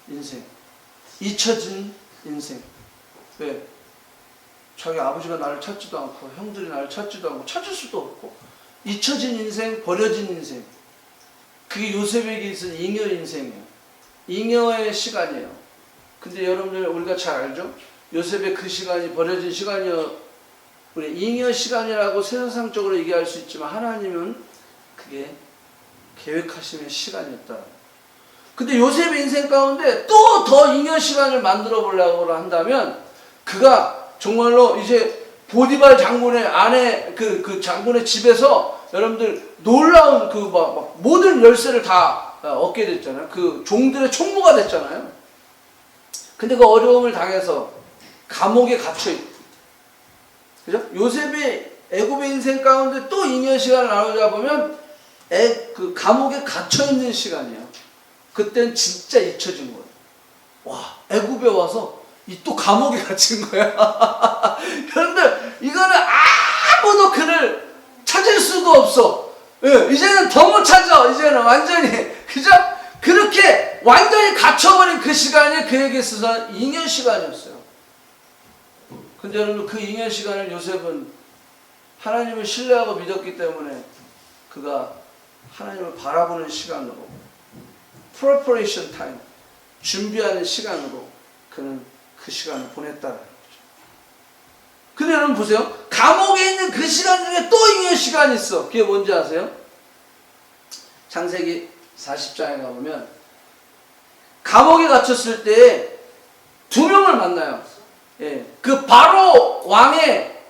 Speaker 2: 인생, 잊혀진 인생. 왜? 자기 아버지가 나를 찾지도 않고 형들이 나를 찾지도 않고 찾을 수도 없고 잊혀진 인생, 버려진 인생. 그게 요셉에게 있어서 잉여 인생이에요. 잉여의 시간이에요. 근데 여러분들, 우리가 잘 알죠? 요셉의 그 시간이 버려진 시간이요, 우리 잉여 시간이라고 세상적으로 얘기할 수 있지만 하나님은 그게 계획하심의 시간이었다. 근데 요셉의 인생 가운데 또 더 잉여 시간을 만들어 보려고 한다면, 그가 정말로 이제 보디발 장군의 아내, 그 장군의 집에서 여러분들 놀라운 모든 열쇠를 다 얻게 됐잖아요. 그 종들의 총무가 됐잖아요. 근데 그 어려움을 당해서 감옥에 갇혀있고, 그죠? 요셉의 애굽의 인생 가운데 또 잉여 시간을 나누자 보면 그 감옥에 갇혀있는 시간이에요. 그땐 진짜 잊혀진 거예요. 와, 애굽에 와서 또 감옥에 갇힌 거야. 여러분들, 이거는 아무도 그를 찾을 수도 없어. 예, 이제는 더 못 찾아. 이제는 완전히, 그죠? 그렇게 완전히 갇혀버린 그 시간이 그에게 있어서 잉여 시간이었어요. 근데 여러분, 그 잉여 시간을 요셉은 하나님을 신뢰하고 믿었기 때문에 그가 하나님을 바라보는 시간으로, preparation time, 준비하는 시간으로 그는 그 시간을 보냈다는 거죠. 근데 여러분 보세요. 감옥에 있는 그 시간 중에 또 잉여 시간이 있어. 그게 뭔지 아세요? 창세기 40장에 가보면 감옥에 갇혔을 때 두 명을 만나요. 예, 그 바로 왕의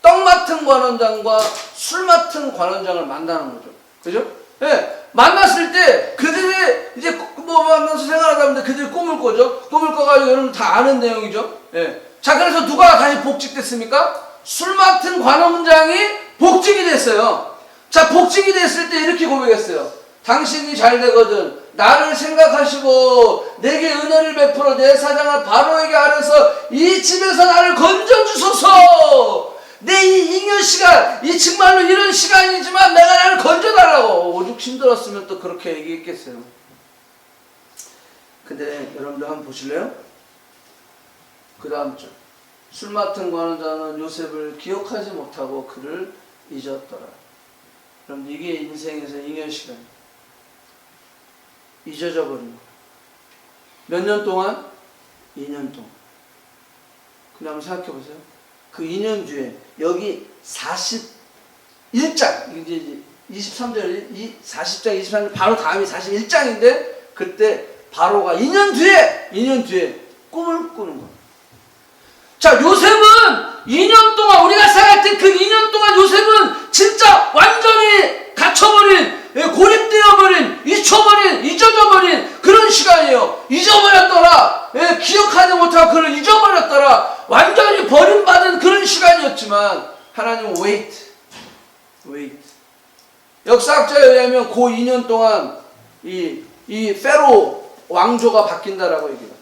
Speaker 2: 떡 맡은 관원장과 술 맡은 관원장을 만나는 거죠. 그죠? 예, 만났을 때 그들이 이제 만나서 생활하다 보면 그들이 꿈을 꿔죠. 꿈을 꿔가지고 여러분 다 아는 내용이죠. 예. 자, 그래서 누가 다시 복직됐습니까? 술 맡은 관원장이 복직이 됐어요. 자, 복직이 됐을 때 이렇게 고백했어요. 당신이 잘 되거든. 나를 생각하시고 내게 은혜를 베풀어 내 사장을 바로에게 아뢰서 이 집에서 나를 건져주소서. 내 이 잉여 시간, 이 정말로 이런 시간이지만 내가 나를 건져달라고. 오죽 힘들었으면 또 그렇게 얘기했겠어요. 근데 여러분들 한번 보실래요? 그 다음 줄. 술 맡은 거하는 자는 요셉을 기억하지 못하고 그를 잊었더라. 그럼 이게 인생에서 잉여 시간. 잊어져 버린 거예요. 몇 년 동안? 2년 동안. 근데 한번 생각해 보세요. 그 2년 뒤에 여기 41장, 이제 23절, 40장, 23장 바로 다음이 41장인데 그때 바로가 2년 뒤에 꿈을 꾸는 거예요. 자, 요셉은 2년 동안 우리가 살았던 그 2년 동안 요셉은 진짜 완전히 갇혀버린, 고립되어버린, 잊어져버린 그런 시간이에요. 잊어버렸더라. 기억하지 못하고 그를 잊어버렸더라. 완전히 버림받은 그런 시간이었지만 하나님은 wait. 역사학자에 의하면 그 2년 동안 이 페로 왕조가 바뀐다라고 얘기해요.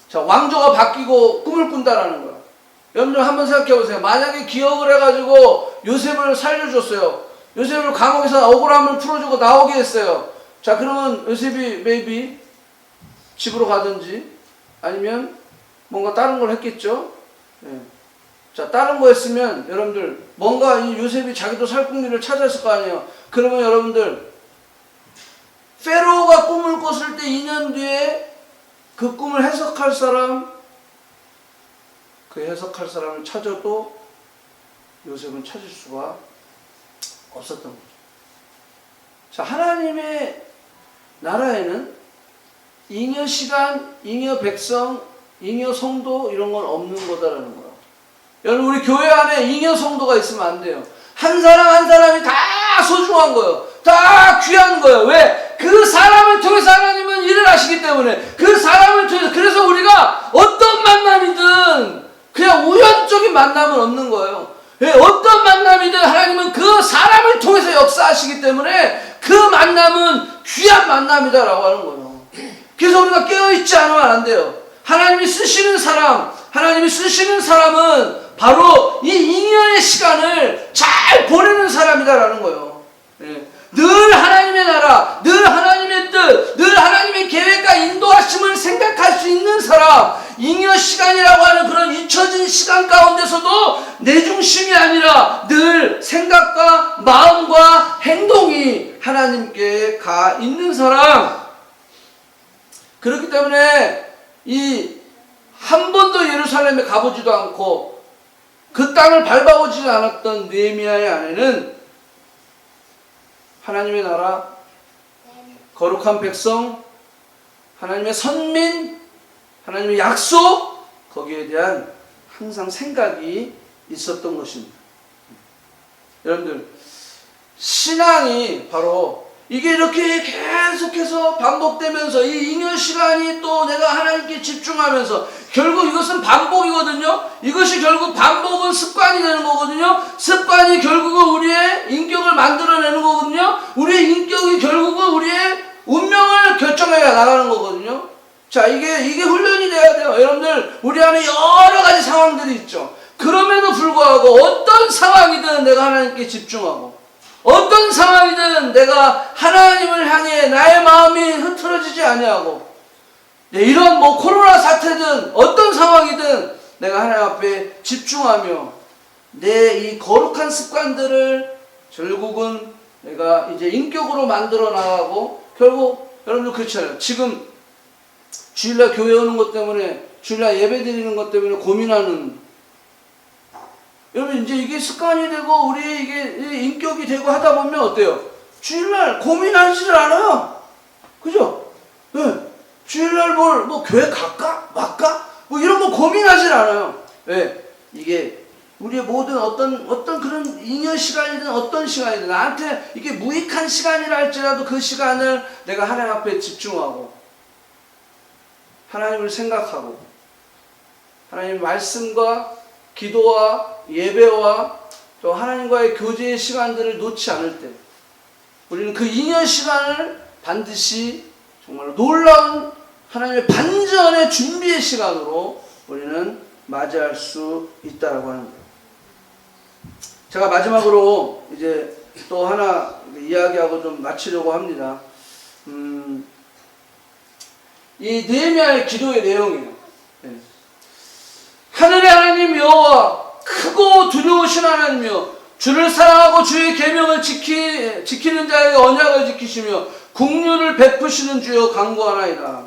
Speaker 2: 자, 왕조가 바뀌고 꿈을 꾼다라는 거야. 여러분들 한번 생각해 보세요. 만약에 기억을 해가지고 요셉을 살려줬어요. 요셉을 감옥에서 억울함을 풀어주고 나오게 했어요. 자, 그러면 요셉이 maybe 집으로 가든지 아니면 뭔가 다른 걸 했겠죠. 예. 자, 다른 거 했으면 여러분들 뭔가 이 요셉이 자기도 살궁리를 찾았을 거 아니에요. 그러면 여러분들 페로가 꿈을 꿨을 때 2년 뒤에 그 꿈을 해석할 사람, 그 해석할 사람을 찾아도 요셉은 찾을 수가 없었던 거죠. 자, 하나님의 나라에는 잉여 시간, 잉여 백성, 잉여 성도 이런 건 없는 거다라는 거예요. 여러분, 우리 교회 안에 잉여 성도가 있으면 안 돼요. 한 사람 한 사람이 다 소중한 거예요. 다 귀한 거예요. 왜? 그 사람을 통해서 하나님은 일을 하시기 때문에 그 사람을 통해서. 그래서 우리가 어떤 만남이든 그냥 우연적인 만남은 없는 거예요. 예, 어떤 만남이든 하나님은 그 사람을 통해서 역사하시기 때문에 그 만남은 귀한 만남이다라고 하는 거예요. 그래서 우리가 깨어있지 않으면 안 돼요. 하나님이 쓰시는 사람은 바로 이 잉여의 시간을 잘 보내는 사람이다라는 거예요. 예. 늘 하나님의 나라, 늘 하나님의 뜻, 늘 하나님의 계획과 인도하심을 생각할 수 있는 사람, 잉여 시간이라고 하는 그런 잊혀진 시간 가운데서도 내 중심이 아니라 늘 생각과 마음과 행동이 하나님께 가 있는 사람. 그렇기 때문에 한 번도 예루살렘에 가보지도 않고 그 땅을 밟아보지 않았던 느헤미야의 안에는 하나님의 나라, 거룩한 백성, 하나님의 선민, 하나님의 약속, 거기에 대한 항상 생각이 있었던 것입니다. 여러분들, 신앙이 바로 이게 이렇게 계속해서 반복되면서 이 잉여 시간이 또 내가 하나님께 집중하면서 결국 이것은 반복이거든요. 이것이 결국 반복은 습관이 되는 거거든요. 습관이 결국은 우리의 인격을 만들어내는 거거든요. 우리의 인격이 결국은 우리의 운명을 결정해 나가는 거거든요. 자, 이게 훈련이 돼야 돼요. 여러분들, 우리 안에 여러 가지 상황들이 있죠. 그럼에도 불구하고 어떤 상황이든 내가 하나님께 집중하고 어떤 상황이든 내가 하나님을 향해 나의 마음이 흐트러지지 아니하고 이런 코로나 사태든 어떤 상황이든 내가 하나님 앞에 집중하며 내 이 거룩한 습관들을 결국은 내가 이제 인격으로 만들어 나가고 결국 여러분들 그렇잖아요. 지금 주일날 교회 오는 것 때문에 주일날 예배 드리는 것 때문에 고민하는 여러분 이제 이게 습관이 되고 우리 이게 인격이 되고 하다 보면 어때요? 주일날 고민하지를 않아요. 그죠? 네. 주일날 교회 갈까? 말까? 이런 거 고민하질 않아요. 왜? 이게 우리의 모든 어떤 그런 잉여 시간이든 어떤 시간이든 나한테 이게 무익한 시간이라 할지라도 그 시간을 내가 하나님 앞에 집중하고 하나님을 생각하고 하나님의 말씀과 기도와 예배와 또 하나님과의 교제의 시간들을 놓지 않을 때 우리는 그 잉여 시간을 반드시 정말 놀라운 하나님의 반전의 준비의 시간으로 우리는 맞이할 수 있다라고 하는 거예요. 제가 마지막으로 이제 또 하나 이야기하고 좀 마치려고 합니다. 이 느헤미야의 기도의 내용이에요. 네. 하늘의 하나님 여호와, 크고 두려우신 하나님이여, 주를 사랑하고 주의 계명을 지키는 자에게 언약을 지키시며 긍휼을 베푸시는 주여 간구하나이다.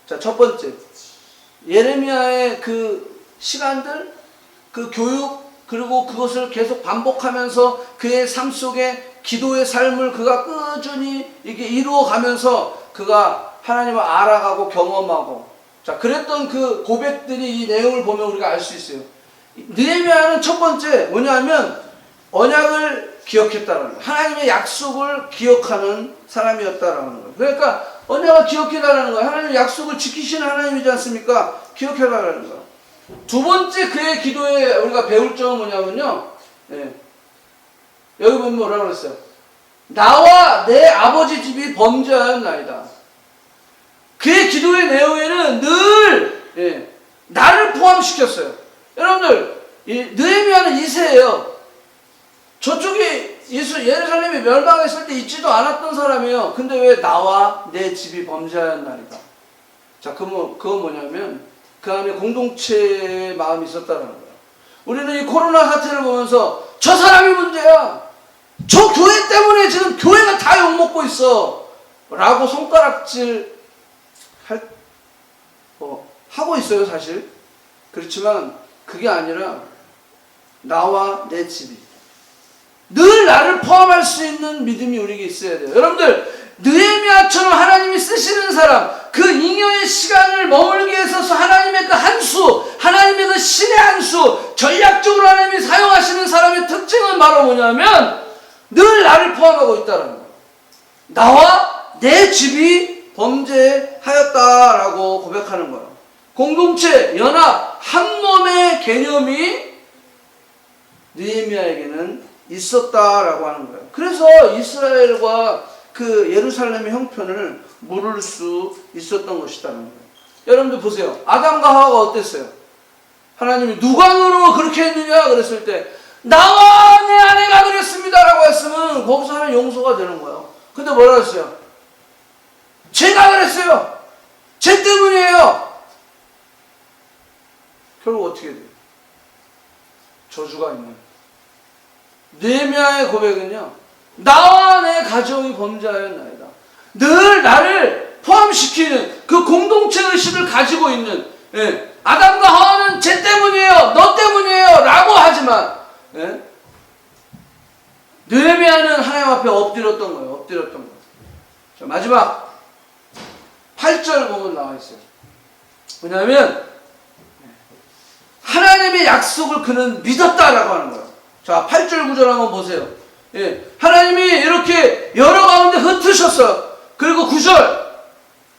Speaker 2: 자, 첫 번째, 예레미야의 그 시간들, 그 교육, 그리고 그것을 계속 반복하면서 그의 삶 속에 기도의 삶을 그가 꾸준히 이게 이루어가면서 그가 하나님을 알아가고 경험하고, 자, 그랬던 그 고백들이 이 내용을 보면 우리가 알 수 있어요. 느헤미야는 첫 번째 뭐냐면 언약을 기억했다는 거예요. 하나님의 약속을 기억하는 사람이었다라는 거예요. 그러니까 언약을 기억해달라는 거예요. 하나님의 약속을 지키시는 하나님이지 않습니까? 기억해달라는 거예요. 두 번째 그의 기도에 우리가 배울 점은 뭐냐면요. 예. 여기 보면 뭐라고 그랬어요? 나와 내 아버지 집이 범죄하였나이다. 그의 기도의 내용에는 늘 나를 포함시켰어요. 여러분들, 느헤미야는 2세예요. 저쪽에 예루살렘이 멸망했을 때 있지도 않았던 사람이에요. 근데 왜 나와 내 집이 범죄하였나이다. 자, 그건 뭐냐면 그 안에 공동체의 마음이 있었다는 거예요. 우리는 이 코로나 사태를 보면서 저 사람이 문제야, 저 교회 때문에 지금 교회가 다 욕먹고 있어 라고 손가락질 하고 있어요. 사실 그렇지만 그게 아니라 나와 내 집이, 늘 나를 포함할 수 있는 믿음이 우리에게 있어야 돼요. 여러분들, 느헤미야처럼 하나님이 쓰시는 사람, 그 잉여의 시간을 머물게 해서 하나님의 그 한 수, 하나님의 그 신의 한 수, 전략적으로 하나님이 사용하시는 사람의 특징은 바로 뭐냐면 늘 나를 포함하고 있다는 거예요. 나와 내 집이 범죄하였다라고 고백하는 거예요. 공동체, 연합, 한 몸의 개념이 느헤미야에게는 있었다라고 하는 거예요. 그래서 이스라엘과 그 예루살렘의 형편을 모를 수 있었던 것이다는 거예요. 여러분들 보세요. 아담과 하와가 어땠어요? 하나님이 누광으로 그렇게 했느냐 그랬을 때 나와 내 아내가 그랬습니다라고 했으면 거기서 하나님 용서가 되는 거예요. 근데 뭐라 했어요? 제가 그랬어요. 제 때문이에요. 결국 어떻게 돼요? 저주가 있는. 느헤미야의 고백은요, 나와 내 가정이 범죄하였나이다. 늘 나를 포함시키는 그 공동체 의식을 가지고 있는, 아담과 하와는 쟤 때문이에요, 너 때문이에요 라고 하지만, 느헤미야는 하나님 앞에 엎드렸던 거예요. 엎드렸던 거예요. 자, 마지막 8절 보면 나와 있어요. 뭐냐면 하나님의 약속을 그는 믿었다라고 하는 거예요. 자, 8절 9절 한번 보세요. 하나님이 이렇게 여러 가운데 흩으셨어요. 그리고 9절,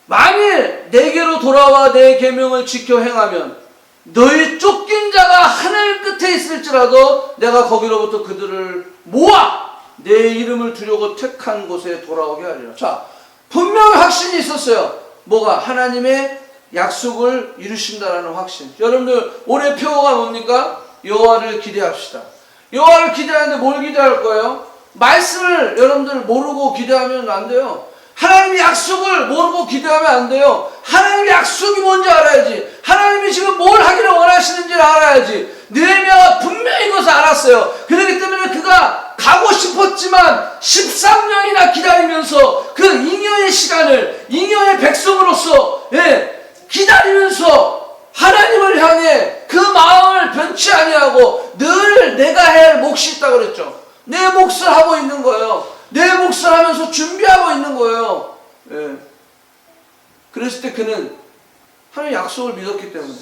Speaker 2: 만일 내게로 돌아와 내 계명을 지켜 행하면 너희 쫓긴 자가 하늘 끝에 있을지라도 내가 거기로부터 그들을 모아 내 이름을 두려고 택한 곳에 돌아오게 하리라. 자, 분명히 확신이 있었어요. 뭐가? 하나님의 약속을 이루신다라는 확신. 여러분들, 올해 표어가 뭡니까? 여호와를 기대합시다. 여호와를 기대하는데 뭘 기대할 거예요? 말씀을 여러분들 모르고 기대하면 안 돼요. 하나님의 약속을 모르고 기대하면 안 돼요. 하나님의 약속이 뭔지 알아야지. 하나님이 지금 뭘 하기를 원하시는지를 알아야지. 느헤미야가 분명히 그것을 알았어요. 그렇기 때문에 그가 가고 싶었지만 13년이나 기다리면서 그 잉여의 시간을 잉여의 백성으로서 기다리면서 하나님을 향해 그 마음을 변치 아니하고 늘 내가 해야 할 몫이 있다고 그랬죠. 내 몫을 하고 있는 거예요. 내 몫을 하면서 준비하고 있는 거예요. 그랬을 때 그는 하나님의 약속을 믿었기 때문에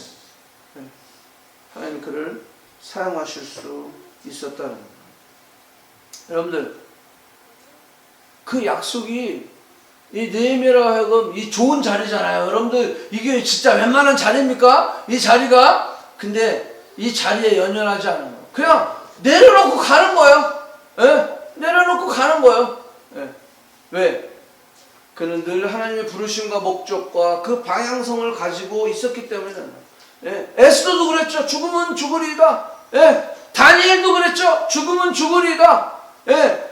Speaker 2: 하나님이 그를 사용하실 수 있었다는 거예요. 여러분들, 그 약속이 이 느헤미야로 하여금 이 좋은 자리잖아요. 여러분들, 이게 진짜 웬만한 자리입니까? 이 자리가. 근데 이 자리에 연연하지 않은 거예요. 그냥 내려놓고 가는 거예요. 내려놓고 가는 거예요. 왜? 그는 늘 하나님의 부르심과 목적과 그 방향성을 가지고 있었기 때문에 에스더도 그랬죠. 죽으면 죽으리이다. 다니엘도 그랬죠. 죽으면 죽으리이다.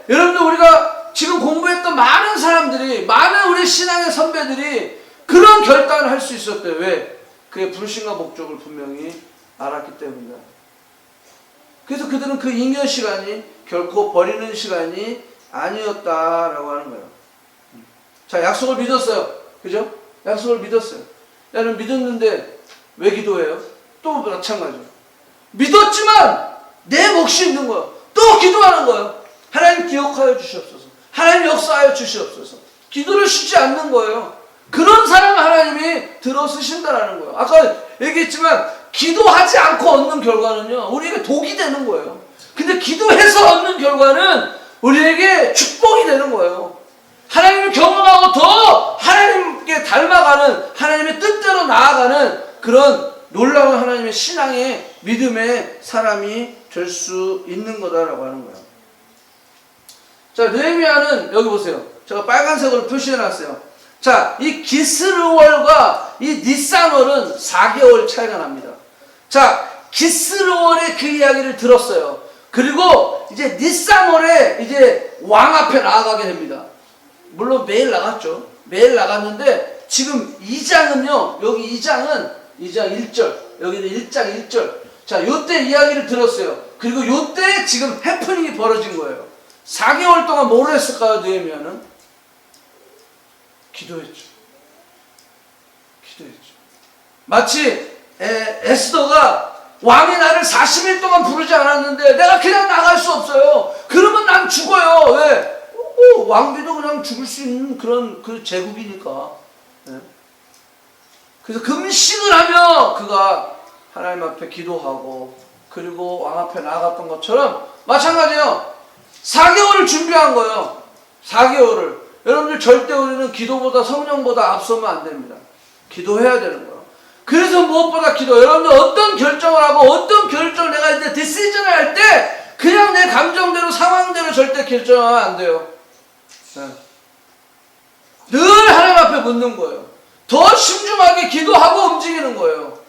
Speaker 2: 여러분들 우리가 지금 공부했던 많은 사람들이, 많은 우리 신앙의 선배들이 그런 결단을 할 수 있었대요. 왜? 그의 부르심과 목적을 분명히 알았기 때문이다. 그래서 그들은 그 잉여 시간이 결코 버리는 시간이 아니었다라고 하는 거예요. 자, 약속을 믿었어요. 그죠? 약속을 믿었어요. 나는 믿었는데 왜 기도해요? 또 마찬가지로. 믿었지만 내 몫이 있는 거예요. 또 기도하는 거예요. 하나님 기억하여 주시옵소서. 하나님 역사하여 주시옵소서. 기도를 쉬지 않는 거예요. 그런 사람 하나님이 들어쓰신다라는 거예요. 아까 얘기했지만 기도하지 않고 얻는 결과는요, 우리에게 독이 되는 거예요. 근데 기도해서 얻는 결과는 우리에게 축복이 되는 거예요. 하나님을 경험하고 더 하나님께 닮아가는, 하나님의 뜻대로 나아가는 그런 놀라운 하나님의 신앙의 믿음의 사람이 될 수 있는 거다라고 하는 거예요. 자, 느헤미야는 여기 보세요. 제가 빨간색으로 표시해놨어요. 자, 이 기스르월과 이 니산월은 4개월 차이가 납니다. 자, 기스르월의 그 이야기를 들었어요. 그리고 이제 니산월에 이제 왕 앞에 나아가게 됩니다. 물론 매일 나갔죠. 매일 나갔는데 지금 2장은요. 여기 2장은 2장 1절, 여기는 1장 1절. 자, 요때 이야기를 들었어요. 그리고 요때 지금 해프닝이 벌어진 거예요. 4개월 동안 뭘 했을까요? 느헤미야는 기도했죠. 기도했죠. 마치 에스더가 왕이 나를 40일 동안 부르지 않았는데 내가 그냥 나갈 수 없어요. 그러면 난 죽어요. 왜? 왕비도 그냥 죽을 수 있는 그런 그 제국이니까. 그래서 금식을 하며 그가 하나님 앞에 기도하고 그리고 왕 앞에 나아갔던 것처럼 마찬가지예요. 4개월을 준비한 거예요. 4개월을. 여러분들 절대 우리는 기도보다 성령보다 앞서면 안 됩니다. 기도해야 되는 거예요. 그래서 무엇보다 기도. 여러분들 어떤 결정을 하고 어떤 결정을 내가 이제 디시전을 할 때 그냥 내 감정대로 상황대로 절대 결정하면 안 돼요. 늘 하나님 앞에 묻는 거예요. 더 신중하게 기도하고 움직이는 거예요.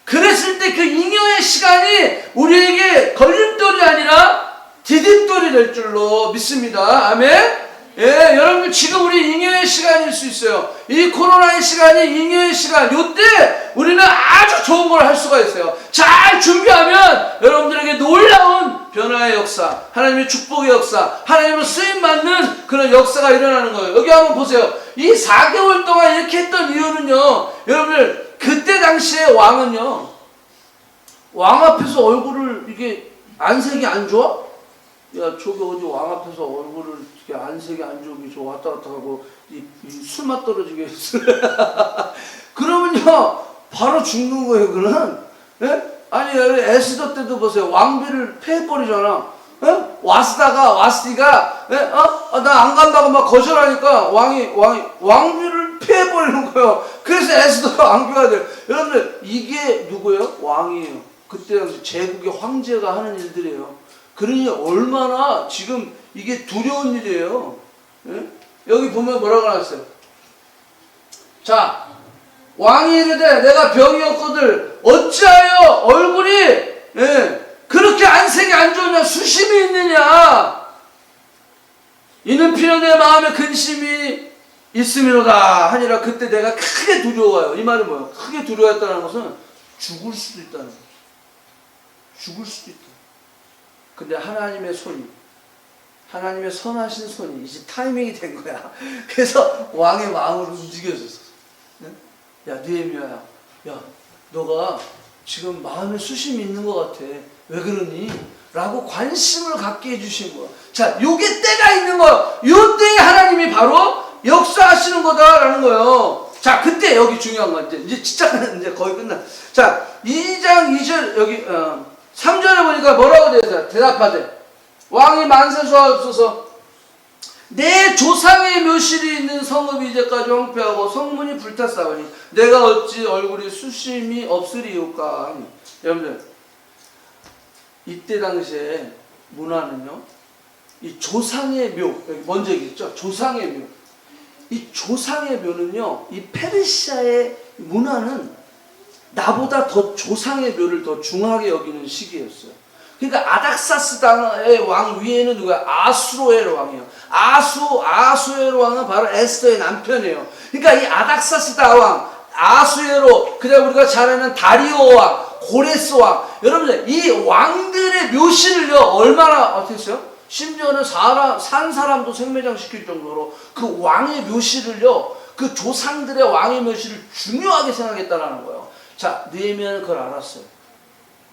Speaker 2: 그랬을 때 그 잉여의 시간이 우리에게 걸림돌이 아니라 디딤돌이 될 줄로 믿습니다. 아멘. 여러분들 지금 우리 잉여의 시간일 수 있어요. 이 코로나의 시간이 잉여의 시간. 요때 우리는 아주 좋은 걸 할 수가 있어요. 잘 준비하면 여러분들에게 놀라운 변화의 역사, 하나님의 축복의 역사, 하나님의 쓰임받는 그런 역사가 일어나는 거예요. 여기 한번 보세요. 이 4개월 동안 이렇게 했던 이유는요, 여러분들 그때 당시에 왕은요, 왕 앞에서 얼굴을 이게 안색이 안 좋아? 야, 저기 어디 왕 앞에서 얼굴을 이렇게 안색이 안 좋게 저 왔다 갔다 하고 이 술맛 떨어지게 했어. 그러면요 바로 죽는 거예요. 그는. 아니 에스더 때도 보세요. 왕비를 패해버리잖아. 와스디가 나 안 간다고 막 거절하니까 왕비를 패해버리는 거예요. 그래서 에스더가 왕비가 돼요. 여러분들 이게 누구예요? 왕이에요. 그때 당시 제국의 황제가 하는 일들이에요. 그러니 얼마나 지금 이게 두려운 일이에요. 여기 보면 뭐라고 나왔어요? 자, 왕이 이르되 내가 병이었거늘 어찌하여 얼굴이 그렇게 안색이 안 좋으냐, 수심이 있느냐. 이는 필요 내 마음에 근심이 있음이로다 하니라. 그때 내가 크게 두려워요. 이 말은 뭐예요? 크게 두려워했다는 것은 죽을 수도 있다는 거죠. 죽을 수도 있다. 근데 하나님의 손이, 하나님의 선하신 손이 이제 타이밍이 된 거야. 그래서 왕의 마음을 움직여줬어. 야, 느헤미야야, 야, 너가 지금 마음에 수심이 있는 것 같아. 왜 그러니? 라고 관심을 갖게 해주신 거야. 자, 요게 때가 있는 거야. 요 때에 하나님이 바로 역사하시는 거다라는 거예요. 자, 그때 여기 중요한 건 이제 진짜 이제 거의 끝나. 자, 2장 2절 여기 3절에 보니까 뭐라고 되어 대답하되 왕이 만세수하옵소서. 내 조상의 묘실이 있는 성읍이 이제까지 황폐하고 성문이 불탔사오니 내가 어찌 얼굴이 수심이 없으리오까. 여러분들 이때 당시에 문화는요, 이 조상의 묘, 여기 먼저 얘기했죠. 조상의 묘. 이 조상의 묘는요, 이 페르시아의 문화는 나보다 더 조상의 묘를 더 중하게 여기는 시기였어요. 그러니까 아닥사스다의 왕 위에는 누가? 아수로엘 왕이에요. 아수에로 왕은 바로 에스더의 남편이에요. 그러니까 이 아닥사스다 왕, 아수에로, 그다음 우리가 잘 아는 다리오 왕, 고레스 왕, 여러분들 이 왕들의 묘실을요 얼마나 어떻게 했어요? 심지어는 산 사람도 생매장 시킬 정도로 그 왕의 묘실을요, 그 조상들의 왕의 묘실을 중요하게 생각했다라는 거예요. 자, 느헤미야는 그걸 알았어요.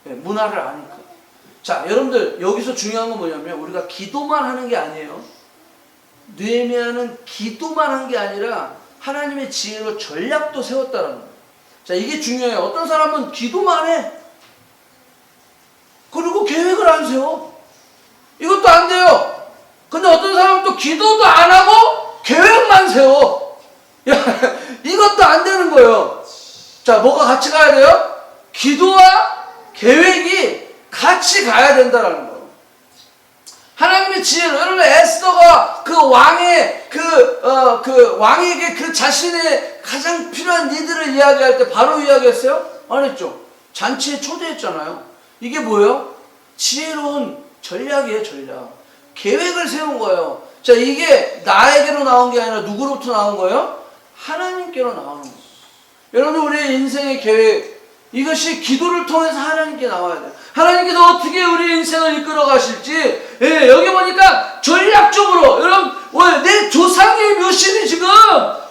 Speaker 2: 네, 문화를 아니까. 자, 여러분들 여기서 중요한 건 뭐냐면 우리가 기도만 하는 게 아니에요. 느헤미야는 기도만 한 게 아니라 하나님의 지혜로 전략도 세웠다라는 거예요. 자, 이게 중요해요. 어떤 사람은 기도만 해. 그리고 계획을 안 세워. 이것도 안 돼요. 근데 어떤 사람은 또 기도도 안 하고 계획만 세워. 야, 이것도 안 되는 거예요. 자, 뭐가 같이 가야 돼요? 기도와 계획이 같이 가야 된다라는 거예요. 하나님의 지혜로, 여러분 에스더가 그 왕의 왕에게 그 자신의 가장 필요한 니들을 이야기할 때 바로 이야기했어요? 안 했죠. 잔치에 초대했잖아요. 이게 뭐예요? 지혜로운 전략이에요, 전략. 계획을 세운 거예요. 자, 이게 나에게로 나온 게 아니라 누구로부터 나온 거예요? 하나님께로 나오는 거예요. 여러분, 우리의 인생의 계획, 이것이 기도를 통해서 하나님께 나와야 돼요. 하나님께서 어떻게 우리 인생을 이끌어 가실지, 예, 여기 보니까 전략적으로, 여러분, 내 조상의 묘실이 지금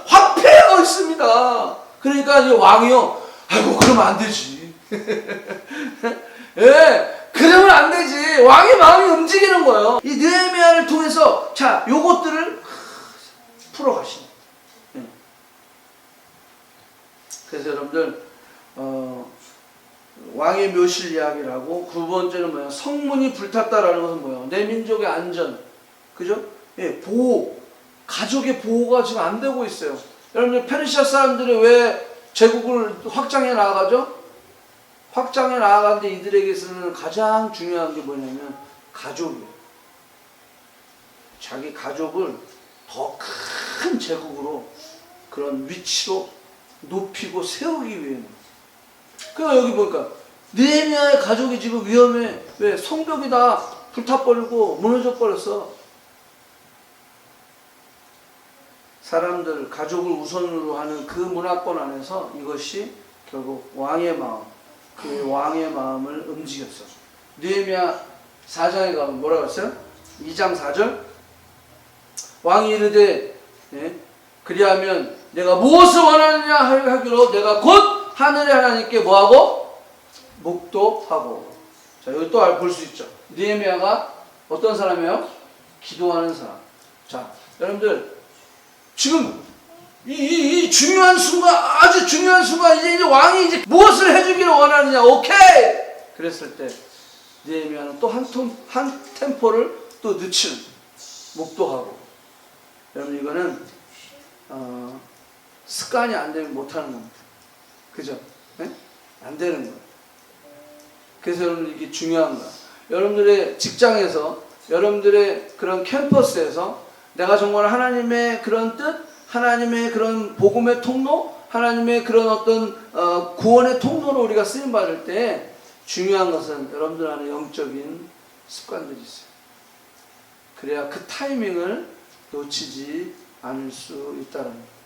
Speaker 2: 화폐하고 있습니다. 그러니까 이 왕이요, 아이고, 그러면 안 되지. 예, 그러면 안 되지. 왕의 마음이 움직이는 거예요. 이 느헤미야를 통해서, 자, 요것들을 풀어가시는. 예. 그래서 여러분들, 왕의 묘실 이야기를 하고, 두 번째는 뭐야? 성문이 불탔다라는 것은 뭐야? 내 민족의 안전, 그죠? 예, 보호, 가족의 보호가 지금 안 되고 있어요. 여러분들 페르시아 사람들이 왜 제국을 확장해 나가죠? 확장해 나가는데 이들에게서는 가장 중요한 게 뭐냐면 가족이에요. 자기 가족을 더 큰 제국으로, 그런 위치로 높이고 세우기 위해는. 그러니까 여기 보니까 느헤미야의 가족이 지금 위험해. 왜? 성벽이 다 불타버리고 무너져 버렸어. 사람들, 가족을 우선으로 하는 그 문화권 안에서 이것이 결국 왕의 마음, 그 왕의 마음을 움직였어. 느헤미야 4장에 가면 뭐라고 했어요? 2장 4절. 왕이 이르되, 예? 그리하면 내가 무엇을 원하느냐 하기로 내가 곧 하늘의 하나님께 뭐하고? 묵도하고. 자, 여기 또 볼 수 있죠. 느헤미야가 어떤 사람이에요? 기도하는 사람. 자, 여러분들 지금 이 중요한 순간, 아주 중요한 순간, 이제 왕이 이제 무엇을 해주기를 원하느냐, 오케이! 그랬을 때 느헤미야는 또 한 템포를 또 늦추는, 묵도하고. 여러분, 이거는 습관이 안 되면 못하는 겁니다. 그죠? 네? 안 되는 거예요. 그래서 여러분, 이게 중요한 거야. 여러분들의 직장에서, 여러분들의 그런 캠퍼스에서 내가 정말 하나님의 그런 뜻, 하나님의 그런 복음의 통로, 하나님의 그런 어떤 구원의 통로로 우리가 쓰임 받을 때 중요한 것은 여러분들 안에 영적인 습관들이 있어요. 그래야 그 타이밍을 놓치지 않을 수 있다는 거예요.